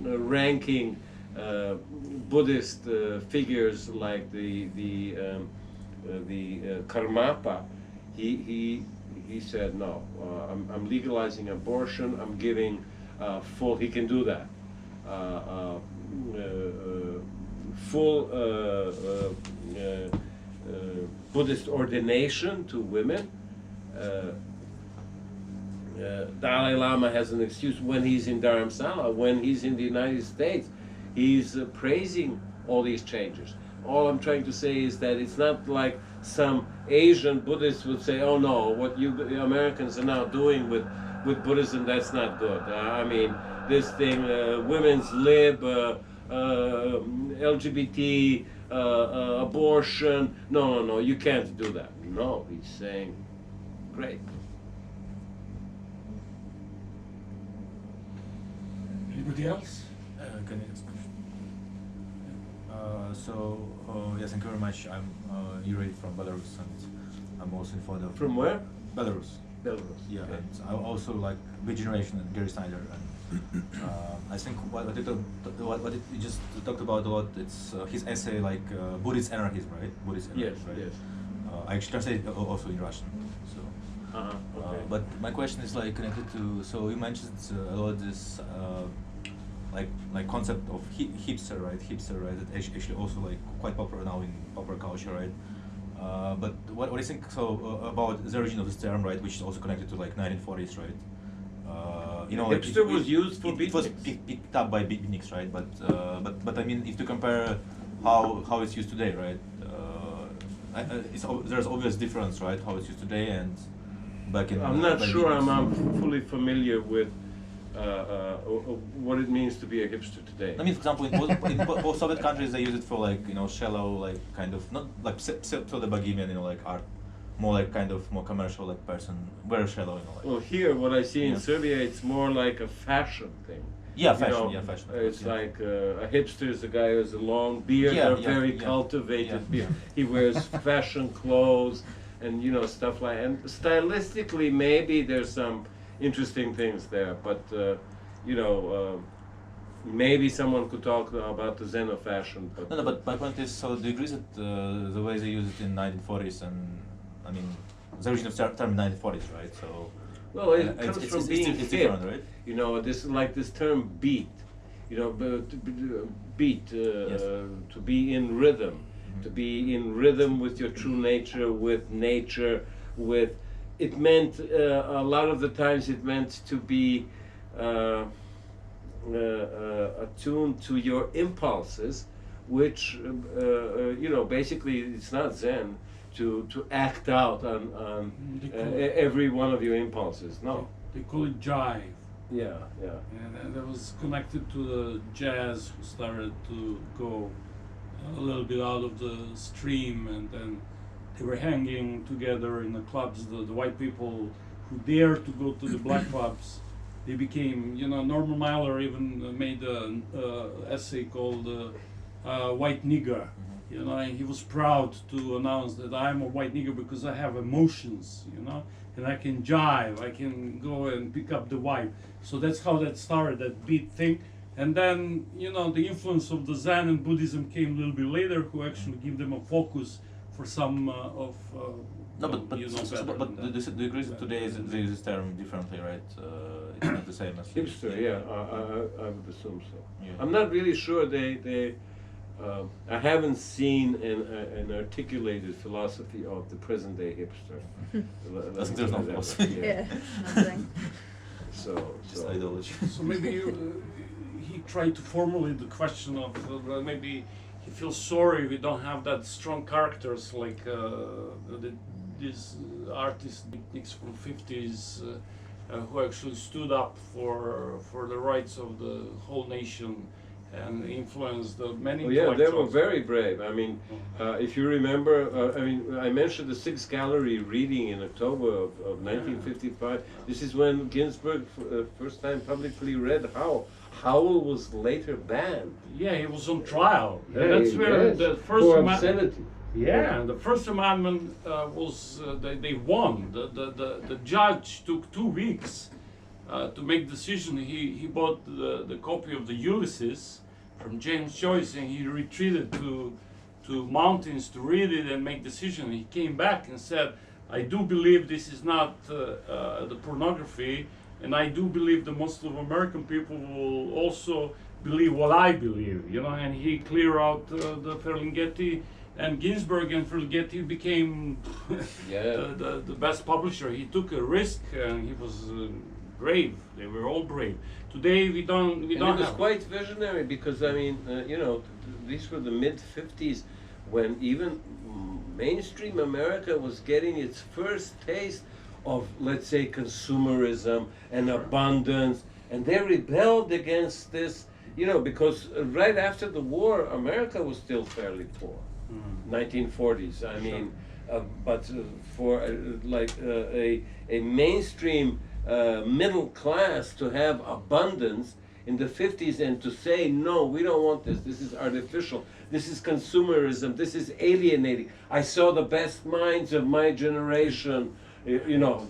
ranking Buddhist figures like the Karmapa. He said, no, I'm legalizing abortion, I'm giving full, he can do that. Full Buddhist ordination to women. Dalai Lama has an excuse when he's in Dharamsala. When he's in the United States, he's praising all these changes. All I'm trying to say is that it's not like some Asian Buddhists would say, oh no, what you Americans are now doing with Buddhism, that's not good. This thing, women's lib, LGBT, abortion, no, you can't do that. No, he's saying, great. Anybody else? Can I ask a question? Yes, thank you very much. I'm Yuri from Belarus, and I'm also in fond of. From where? Belarus. Belarus. Yeah, Okay. and I also like Big Generation and Gary Snyder, and I think what you just talked about a lot. It's his essay like Buddhist anarchism, right? Buddhist Yes, anarchism, right? yes. I actually translated also in Russian. So, Okay. but my question is like connected to. So you mentioned a lot this like concept of hipster, right? Hipster, right? That actually also like quite popular now in popular culture, right? But what do you think about the origin of this term, right? Which is also connected to like 1940s, right? You know, like Hipster was used for it was beatniks. picked up by beatniks, right? But I mean, if you compare how it's used today, right? There's obvious difference, right? How it's used today and back in. I'm not by sure beatniks. I'm fully familiar with what it means to be a hipster today. I mean, for example, in both Soviet countries, they use it for like shallow, like kind of not like pseudo bohemian, like art, more like kind of more commercial, like person, very shallow, like. Well, here, what I see in Yeah. Serbia, it's more like a fashion thing. Yeah, You fashion. know, Yeah, fashion. It's yeah. like a hipster is a guy who has a long beard, Yeah, or yeah, very yeah, cultivated yeah, beard. yeah. He wears fashion clothes and stuff like. And stylistically, maybe there's some interesting things there, but maybe someone could talk about the Zen of fashion. But No, but my point is, so do you agree that the way they use it in 1940s and I mean the origin of term 1940s, right? So well, it it's- comes it's- from it's being it's hip. different, right? This is like this term beat. Beat Yes. to be in rhythm, to be in rhythm with your true nature, with nature, with. It meant a lot of the times it meant to be attuned to your impulses, which basically it's not Zen to act out on They call every one of your impulses. No. They call it jive. Yeah, yeah. And that was connected to the jazz who started to go a little bit out of the stream, and then they were hanging together in the clubs. The white people who dared to go to the black clubs, they became, Norman Mailer even made an essay called White Nigger. And he was proud to announce that I'm a white nigger because I have emotions, and I can jive, I can go and pick up the vibe. So that's how that started, that beat thing. And then, the influence of the Zen and Buddhism came a little bit later, who actually give them a focus for some No, but better than that. do you agree that today they use this term differently, right? It's not the same as Hipster, yeah, I would assume so. Yeah. I'm not really sure I haven't seen an articulated philosophy of the present day hipster. I think there's no philosophy. Yeah, nothing. Just ideology. So maybe he tried to formulate the question of maybe he feels sorry we don't have that strong characters like these artists beatniks from 50s who actually stood up for the rights of the whole nation and influenced many Oh yeah, they were intellectuals. very brave. I mean, if you remember, I mentioned the Sixth Gallery reading in October of 1955. This is when Ginsberg first time publicly read Howell was later banned. Yeah, he was on trial. Yeah, And that's where yes, the first for amendment. obscenity. Yeah, the First Amendment was they won. The judge took 2 weeks to make decision. He bought the copy of the Ulysses from James Joyce, and he retreated to mountains to read it and make decision. He came back and said, "I do believe this is not the pornography, and I do believe the Muslim American people will also believe what I believe." And he cleared out the Ferlinghetti. And Ginsberg and Ferlinghetti became Yeah. the best publisher. He took a risk, and he was brave. They were all brave. Today we don't And it was have. quite visionary because these were the mid '50s when even mainstream America was getting its first taste of, let's say, consumerism and abundance, and they rebelled against this, because right after the war, America was still fairly poor. 1940s. I mean, but for a mainstream middle class to have abundance in the 50s and to say, no, we don't want this, this is artificial. This is consumerism. This is alienating. I saw the best minds of my generation. You know,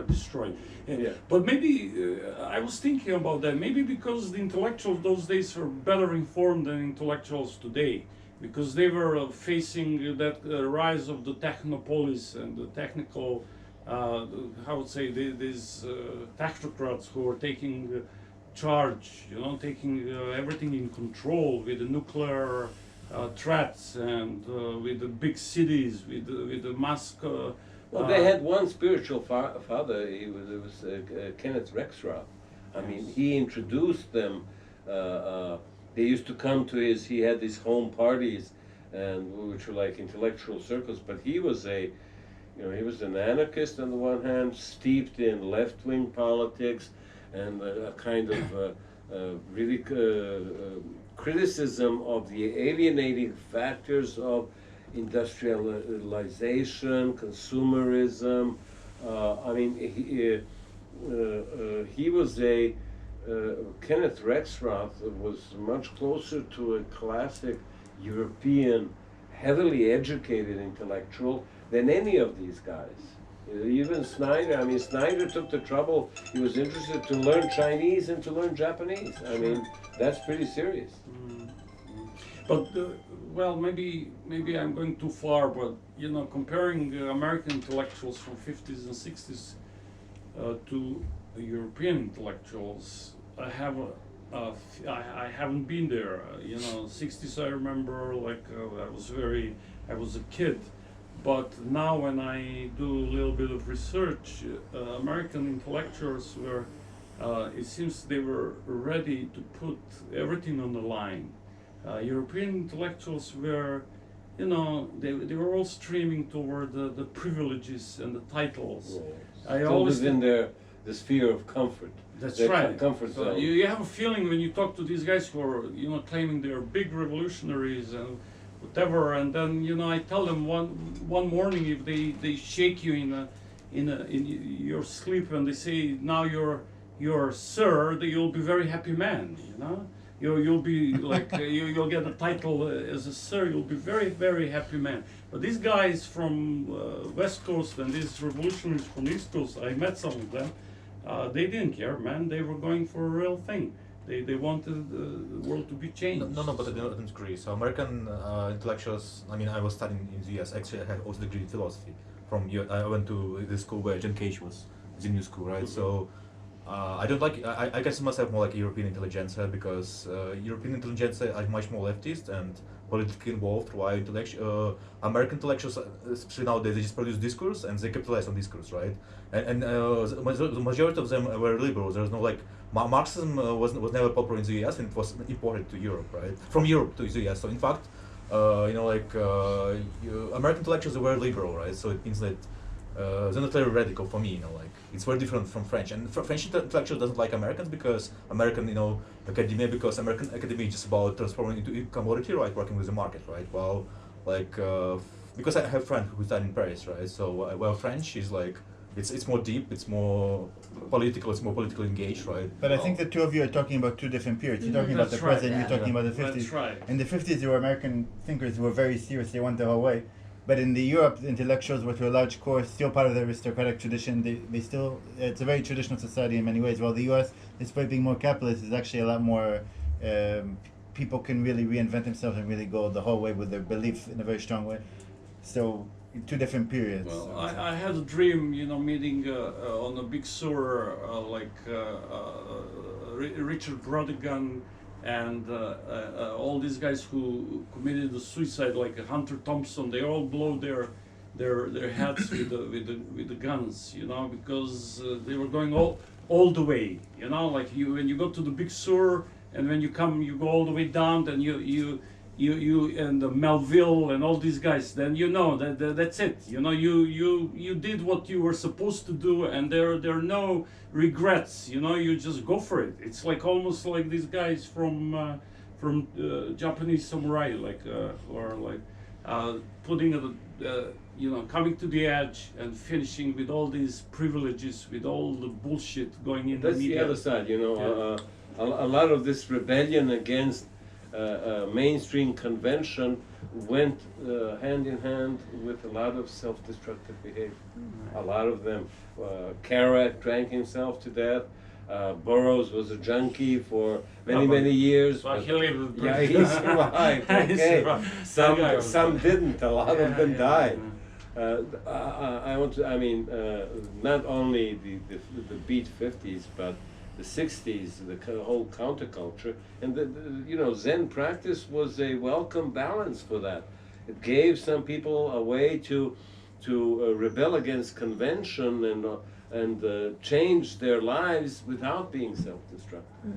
destroyed. Yeah. But maybe I was thinking about that. Maybe because the intellectuals those days were better informed than intellectuals today, because they were facing that rise of the technopolis and the technical, how would say, these technocrats who were taking charge, you know, taking everything in control with the nuclear threats and with the big cities, with the mass. Well, they had one spiritual father. It was Kenneth Rexroth. I mean, he introduced them. They used to come to his. He had these home parties, and which were like intellectual circles. But he was he was an anarchist on the one hand, steeped in left-wing politics, and a kind of really criticism of the alienating factors of industrialization, consumerism. I mean, he was Kenneth Rexroth was much closer to a classic European, heavily educated intellectual than any of these guys. Even Snyder, I mean, Snyder took the trouble, he was interested to learn Chinese and to learn Japanese. I mean, that's pretty serious. But well, maybe I'm going too far, but you know, comparing American intellectuals from 50s and 60s to European intellectuals, I haven't been there. You know, 60s I remember, like I was a kid, but now when I do a little bit of research, American intellectuals were, it seems they were ready to put everything on the line. European intellectuals were, you know, they were all streaming toward the privileges and the titles. Yeah. I always in the sphere of comfort. That's right. Comfort zone. You have a feeling when you talk to these guys who are, you know, claiming they're big revolutionaries and whatever, and then, you know, I tell them one morning, if they shake you in your sleep and they say, now you're sir, that you'll be very happy man, you know. You'll be like you'll get a title as a sir. You'll be very, very happy man. But these guys from West Coast and these revolutionaries from East Coast, I met some of them. They didn't care, man. They were going for a real thing. They wanted the world to be changed. No, but I don't agree. So American intellectuals. I mean, I was studying in the US. Actually, I had also a degree in philosophy. I went to the school where John Cage was, the new school, right? So. I don't like. I guess it must have more like European intelligentsia, because European intelligentsia are much more leftist and politically involved, while American intellectuals, especially nowadays, they just produce discourse and they capitalize on discourse, right? And the majority of them were liberals. There's no like Marxism was never popular in the US, and it was imported to Europe, right? From Europe to the US. So in fact, American intellectuals were liberal, right? So it means that. They're not very radical for me, you know, like it's very different from French. And French intellectual doesn't like Americans because American, academia, because American academia is just about transforming into a commodity, right, working with the market, right? Well, like because I have a friend who studied in Paris, right? So well, French is like it's more deep, it's more political, it's more politically engaged, right? But I think the two of you are talking about two different periods. You're talking about the present, you're talking about the 50s. That's right. In the 50s, there were American thinkers who were very serious, they went the whole way. But in the Europe, the intellectuals were to a large core still part of the aristocratic tradition. They still, it's a very traditional society in many ways. While the US, despite being more capitalist, is actually a lot more, people can really reinvent themselves and really go the whole way with their belief in a very strong way. So, two different periods. Well, I had a dream, meeting on a big sewer, Richard Brodigan, and all these guys who committed the suicide, like Hunter Thompson, they all blow their heads with the guns, because they were going all the way, like when you go to the big sewer, and when you come, you go all the way down, then you and Melville and all these guys, then that's it. You did what you were supposed to do, and there are no regrets. You just go for it. It's like almost like these guys from Japanese samurai, putting coming to the edge and finishing with all these privileges, with all the bullshit going in That's the media. the other side, a lot of this rebellion against mainstream convention went hand in hand with a lot of self-destructive behavior. A lot of them. Kerouac drank himself to death. Burroughs was a junkie for many years. Well, he lived. Yeah, he survived. Okay, some didn't. A lot of them died. I want to. I mean, not only the beat 50s, but the 60s, the whole counterculture, and the Zen practice was a welcome balance for that. It gave some people a way to rebel against convention and change their lives without being self-destructive.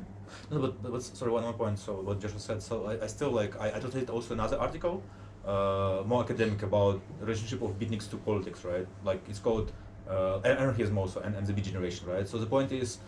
No, but sorry, one more point. So what Joshua said. So I still like I read also another article, more academic, about relationship of beatniks to politics, right? Like it's called anarchism also and the beat generation, right? So the point is,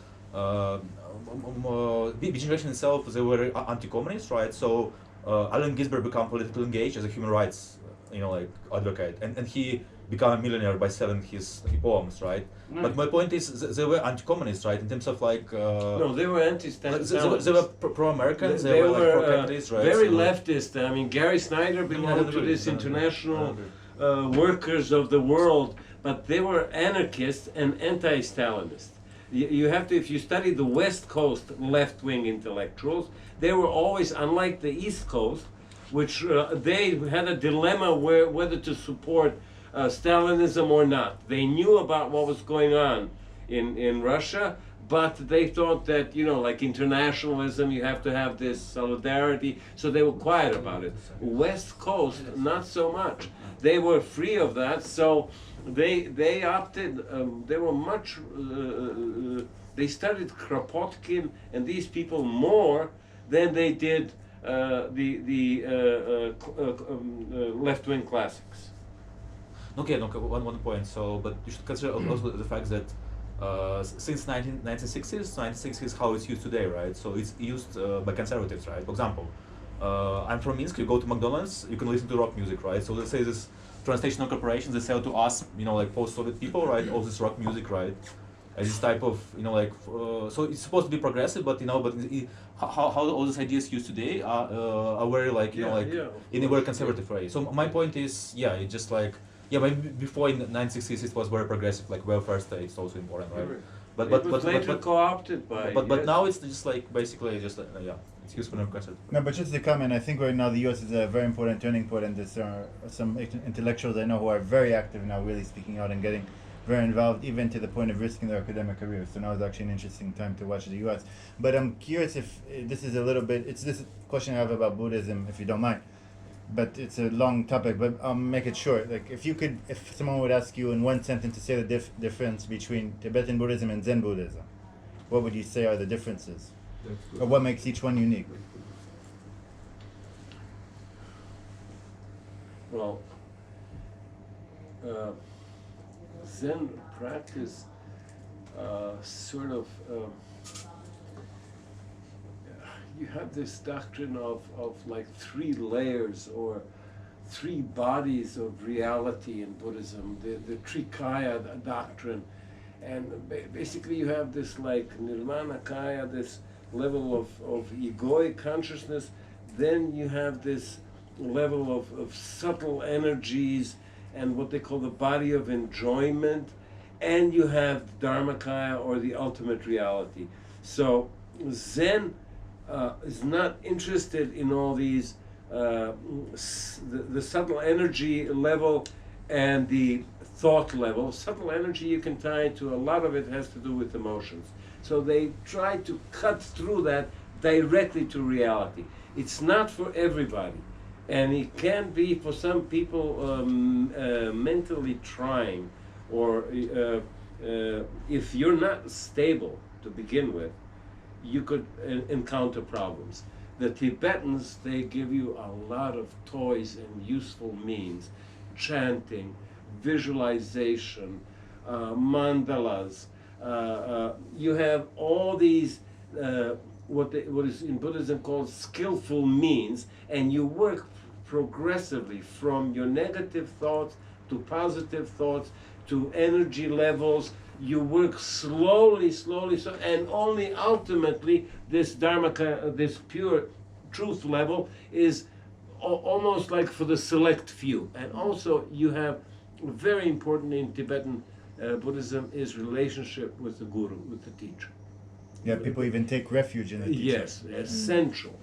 beat generation itself, they were anti-communist, right? So Allen Ginsberg became politically engaged as a human rights, like advocate, and he became a millionaire by selling his poems, right? Right. But my point is, they were anti-communist, right? In terms of like, No, they were anti-Stalinist. they were pro-American. They were like pro-capitalist, right? Very So, leftist. I mean, Gary Snyder belonged to this international workers of the world, but they were anarchists and anti-Stalinist. You have to, if you study the West Coast left-wing intellectuals, they were always, unlike the East Coast, which they had a dilemma whether to support Stalinism or not. They knew about what was going on in Russia, but they thought that, like internationalism, you have to have this solidarity, so they were quiet about it. West Coast, not so much. They were free of that, so they opted, they were much, they studied Kropotkin and these people more than they did the left-wing classics. Okay, one point. So, but you should consider also the fact that since 1960s, how it's used today, right? So it's used by conservatives, right? For example, I'm from Minsk. You go to McDonald's, you can listen to rock music, right? So let's say this transnational corporations, they sell to us, like post-Soviet people, right? All this rock music, right? As this type of, so it's supposed to be progressive, but how all these ideas used today are very in a very conservative way. So my point is, it's just like, but before in the 1960s it was very progressive, like welfare state is also important, right? But later co-opted by. But now it's just like basically just it's useful in concept. No, but just to comment, I think right now the U.S. is a very important turning point, and there are some intellectuals I know who are very active now, really speaking out and getting very involved, even to the point of risking their academic careers. So now is actually an interesting time to watch the U.S. But I'm curious if this is a little bit, it's this question I have about Buddhism, if you don't mind. But it's a long topic, but I'll make it short. Like if someone would ask you in one sentence to say the difference between Tibetan Buddhism and Zen Buddhism, what would you say are the differences? Or what makes each one unique? Well, Zen practice sort of you have this doctrine of like 3 layers or 3 bodies of reality in Buddhism, the Trikaya doctrine, and basically you have this like Nirmanakaya, this level of egoic consciousness, then you have this level of subtle energies and what they call the body of enjoyment, and you have Dharmakaya, or the ultimate reality. So Zen is not interested in all these, the subtle energy level and the thought level. Subtle energy you can tie to, a lot of it has to do with emotions. So they try to cut through that directly to reality. It's not for everybody. And it can be for some people mentally trying, or if you're not stable to begin with, you could encounter problems. The Tibetans, they give you a lot of toys and useful means: chanting, visualization, mandalas. You have all these what is in Buddhism called skillful means, and you work progressively from your negative thoughts to positive thoughts to energy levels. You work slowly, and only ultimately this Dharmaka, this pure truth level is almost like for the select few. And also you have very important in Tibetan Buddhism is relationship with the guru, with the teacher. Yeah, people even take refuge in the teacher. Yes, essential.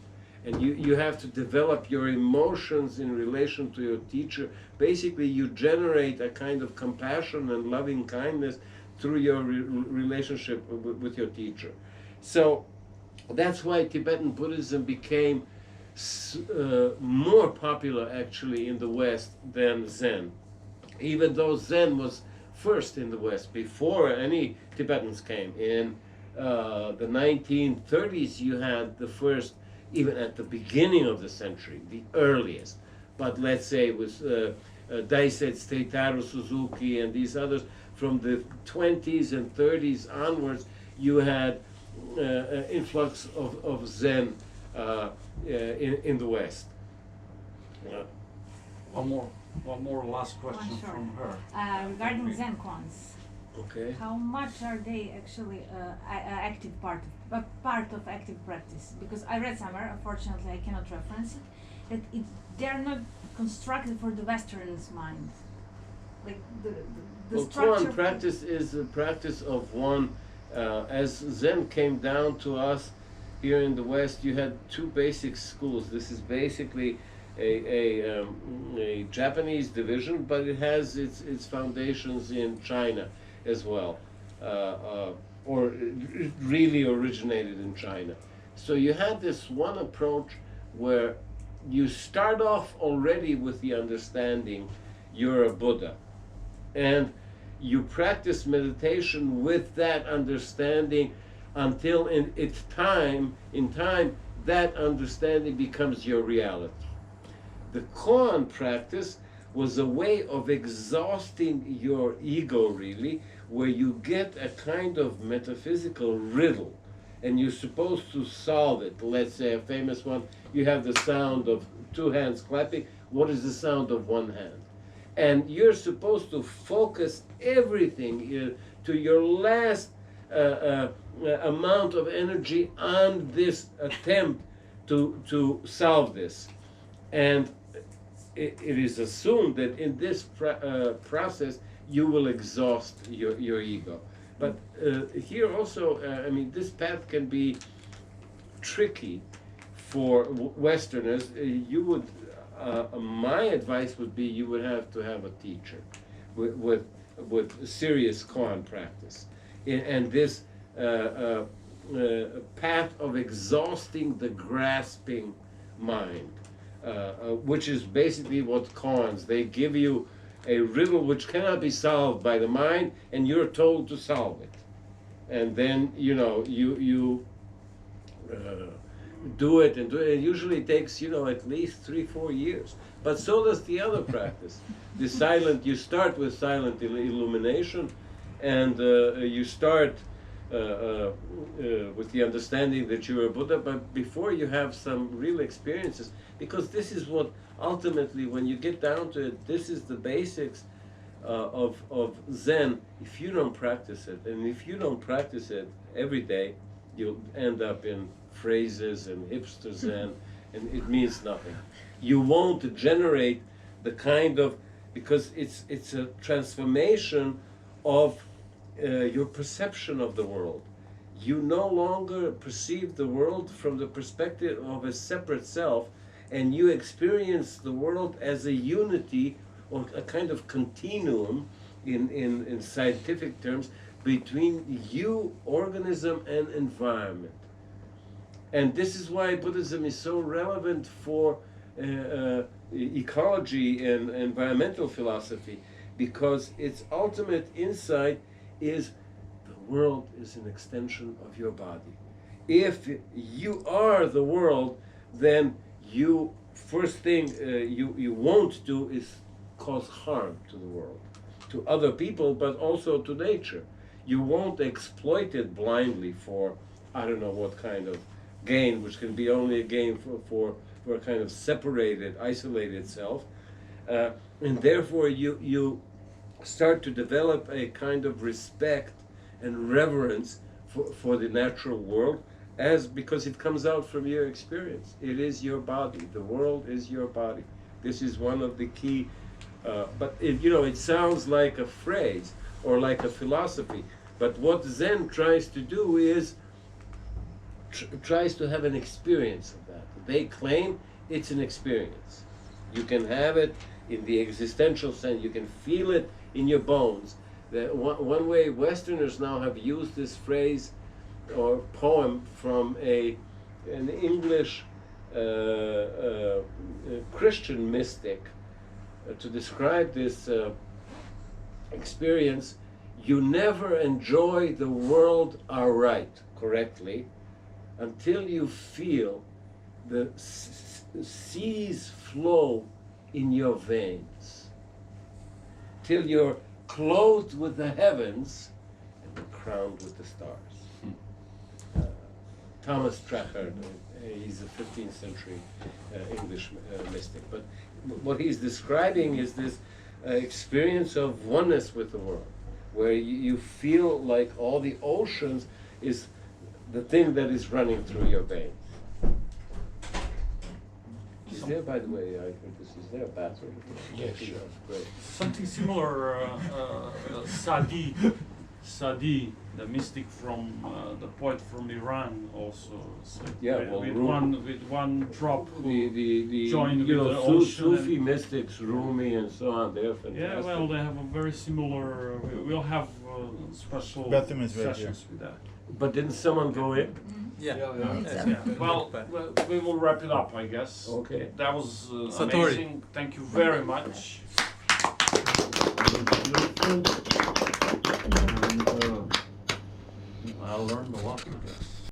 And you have to develop your emotions in relation to your teacher. Basically, you generate a kind of compassion and loving kindness through your relationship with your teacher. So that's why Tibetan Buddhism became more popular actually in the West than Zen. Even though Zen was first in the West, before any Tibetans came. In the 1930s, you had the first, even at the beginning of the century, the earliest. But let's say it was Daisetsu Teitaro Suzuki and these others, from the 20s and 30s onwards, you had influx of Zen in the West. One more last question Sure. from her. Regarding Zen koans, Okay. how much are they actually active part of active practice? Because I read somewhere, unfortunately I cannot reference it, that they are not constructed for the Western's mind. Like the Well, structure. koan practice is a practice of one. As Zen came down to us here in the West, you had two basic schools. This is basically a Japanese division, but it has its foundations in China as well, or it really originated in China. So you had this one approach where you start off already with the understanding you're a Buddha, and you practice meditation with that understanding until in time that understanding becomes your reality. The koan practice was a way of exhausting your ego, really, where you get a kind of metaphysical riddle and you're supposed to solve it. Let's say a famous one, you have the sound of two hands clapping. What is the sound of one hand? And you're supposed to focus everything to your last amount of energy on this attempt to solve this. And it is assumed that in this process you will exhaust your ego. But here also, I mean, this path can be tricky for Westerners. You would, my advice would be, you would have to have a teacher with serious koan practice, and this path of exhausting the grasping mind. Which is basically what koans, they give you a riddle which cannot be solved by the mind, and you're told to solve it. And then, you know, you do it, and it usually takes, you know, at least 3-4 years. But so does the other practice. The silent, you start with silent illumination, and you start with the understanding that you're a Buddha, but before you have some real experiences, because this is what ultimately, when you get down to it, this is the basics of Zen. If you don't practice it, and if you don't practice it every day, you'll end up in phrases and hipster Zen, and it means nothing. You won't generate the kind of, because it's a transformation of your perception of the world. You no longer perceive the world from the perspective of a separate self, and you experience the world as a unity or a kind of continuum in scientific terms between you, organism, and environment. And this is why Buddhism is so relevant for ecology and environmental philosophy, because its ultimate insight is the world is an extension of your body. If you are the world, then you, first thing you won't do is cause harm to the world, to other people, but also to nature. You won't exploit it blindly for, I don't know what kind of gain, which can be only a gain for a kind of separated, isolated self. And therefore you start to develop a kind of respect and reverence for the natural world, because it comes out from your experience. It is your body. The world is your body. This is one of the key, but it sounds like a phrase or like a philosophy, but what Zen tries to do is tries to have an experience of that. They claim it's an experience. You can have it in the existential sense, you can feel it in your bones. One way Westerners now have used this phrase or poem from an English Christian mystic to describe this experience. You never enjoy the world aright, correctly, until you feel the seas flow in your veins, till you're clothed with the heavens and crowned with the stars. Thomas Tracher, he's a 15th century English mystic, but what he's describing is this experience of oneness with the world, where you feel like all the oceans is the thing that is running through your veins. Is there, by the way, I think this is there a bathroom? Yeah, sure. Great. Something similar, Sadi, the mystic from the poet from Iran, also said, with one drop who joined with the ocean. Sufi mystics, Rumi and so on, they're fantastic. Yeah, well, they have a very similar. We'll have special Bathroom is right sessions with that. But didn't someone go in? Yeah. Well, we will wrap it up, I guess. Okay. That was Satori. amazing. Thank you very much. And, I learned a lot, I guess.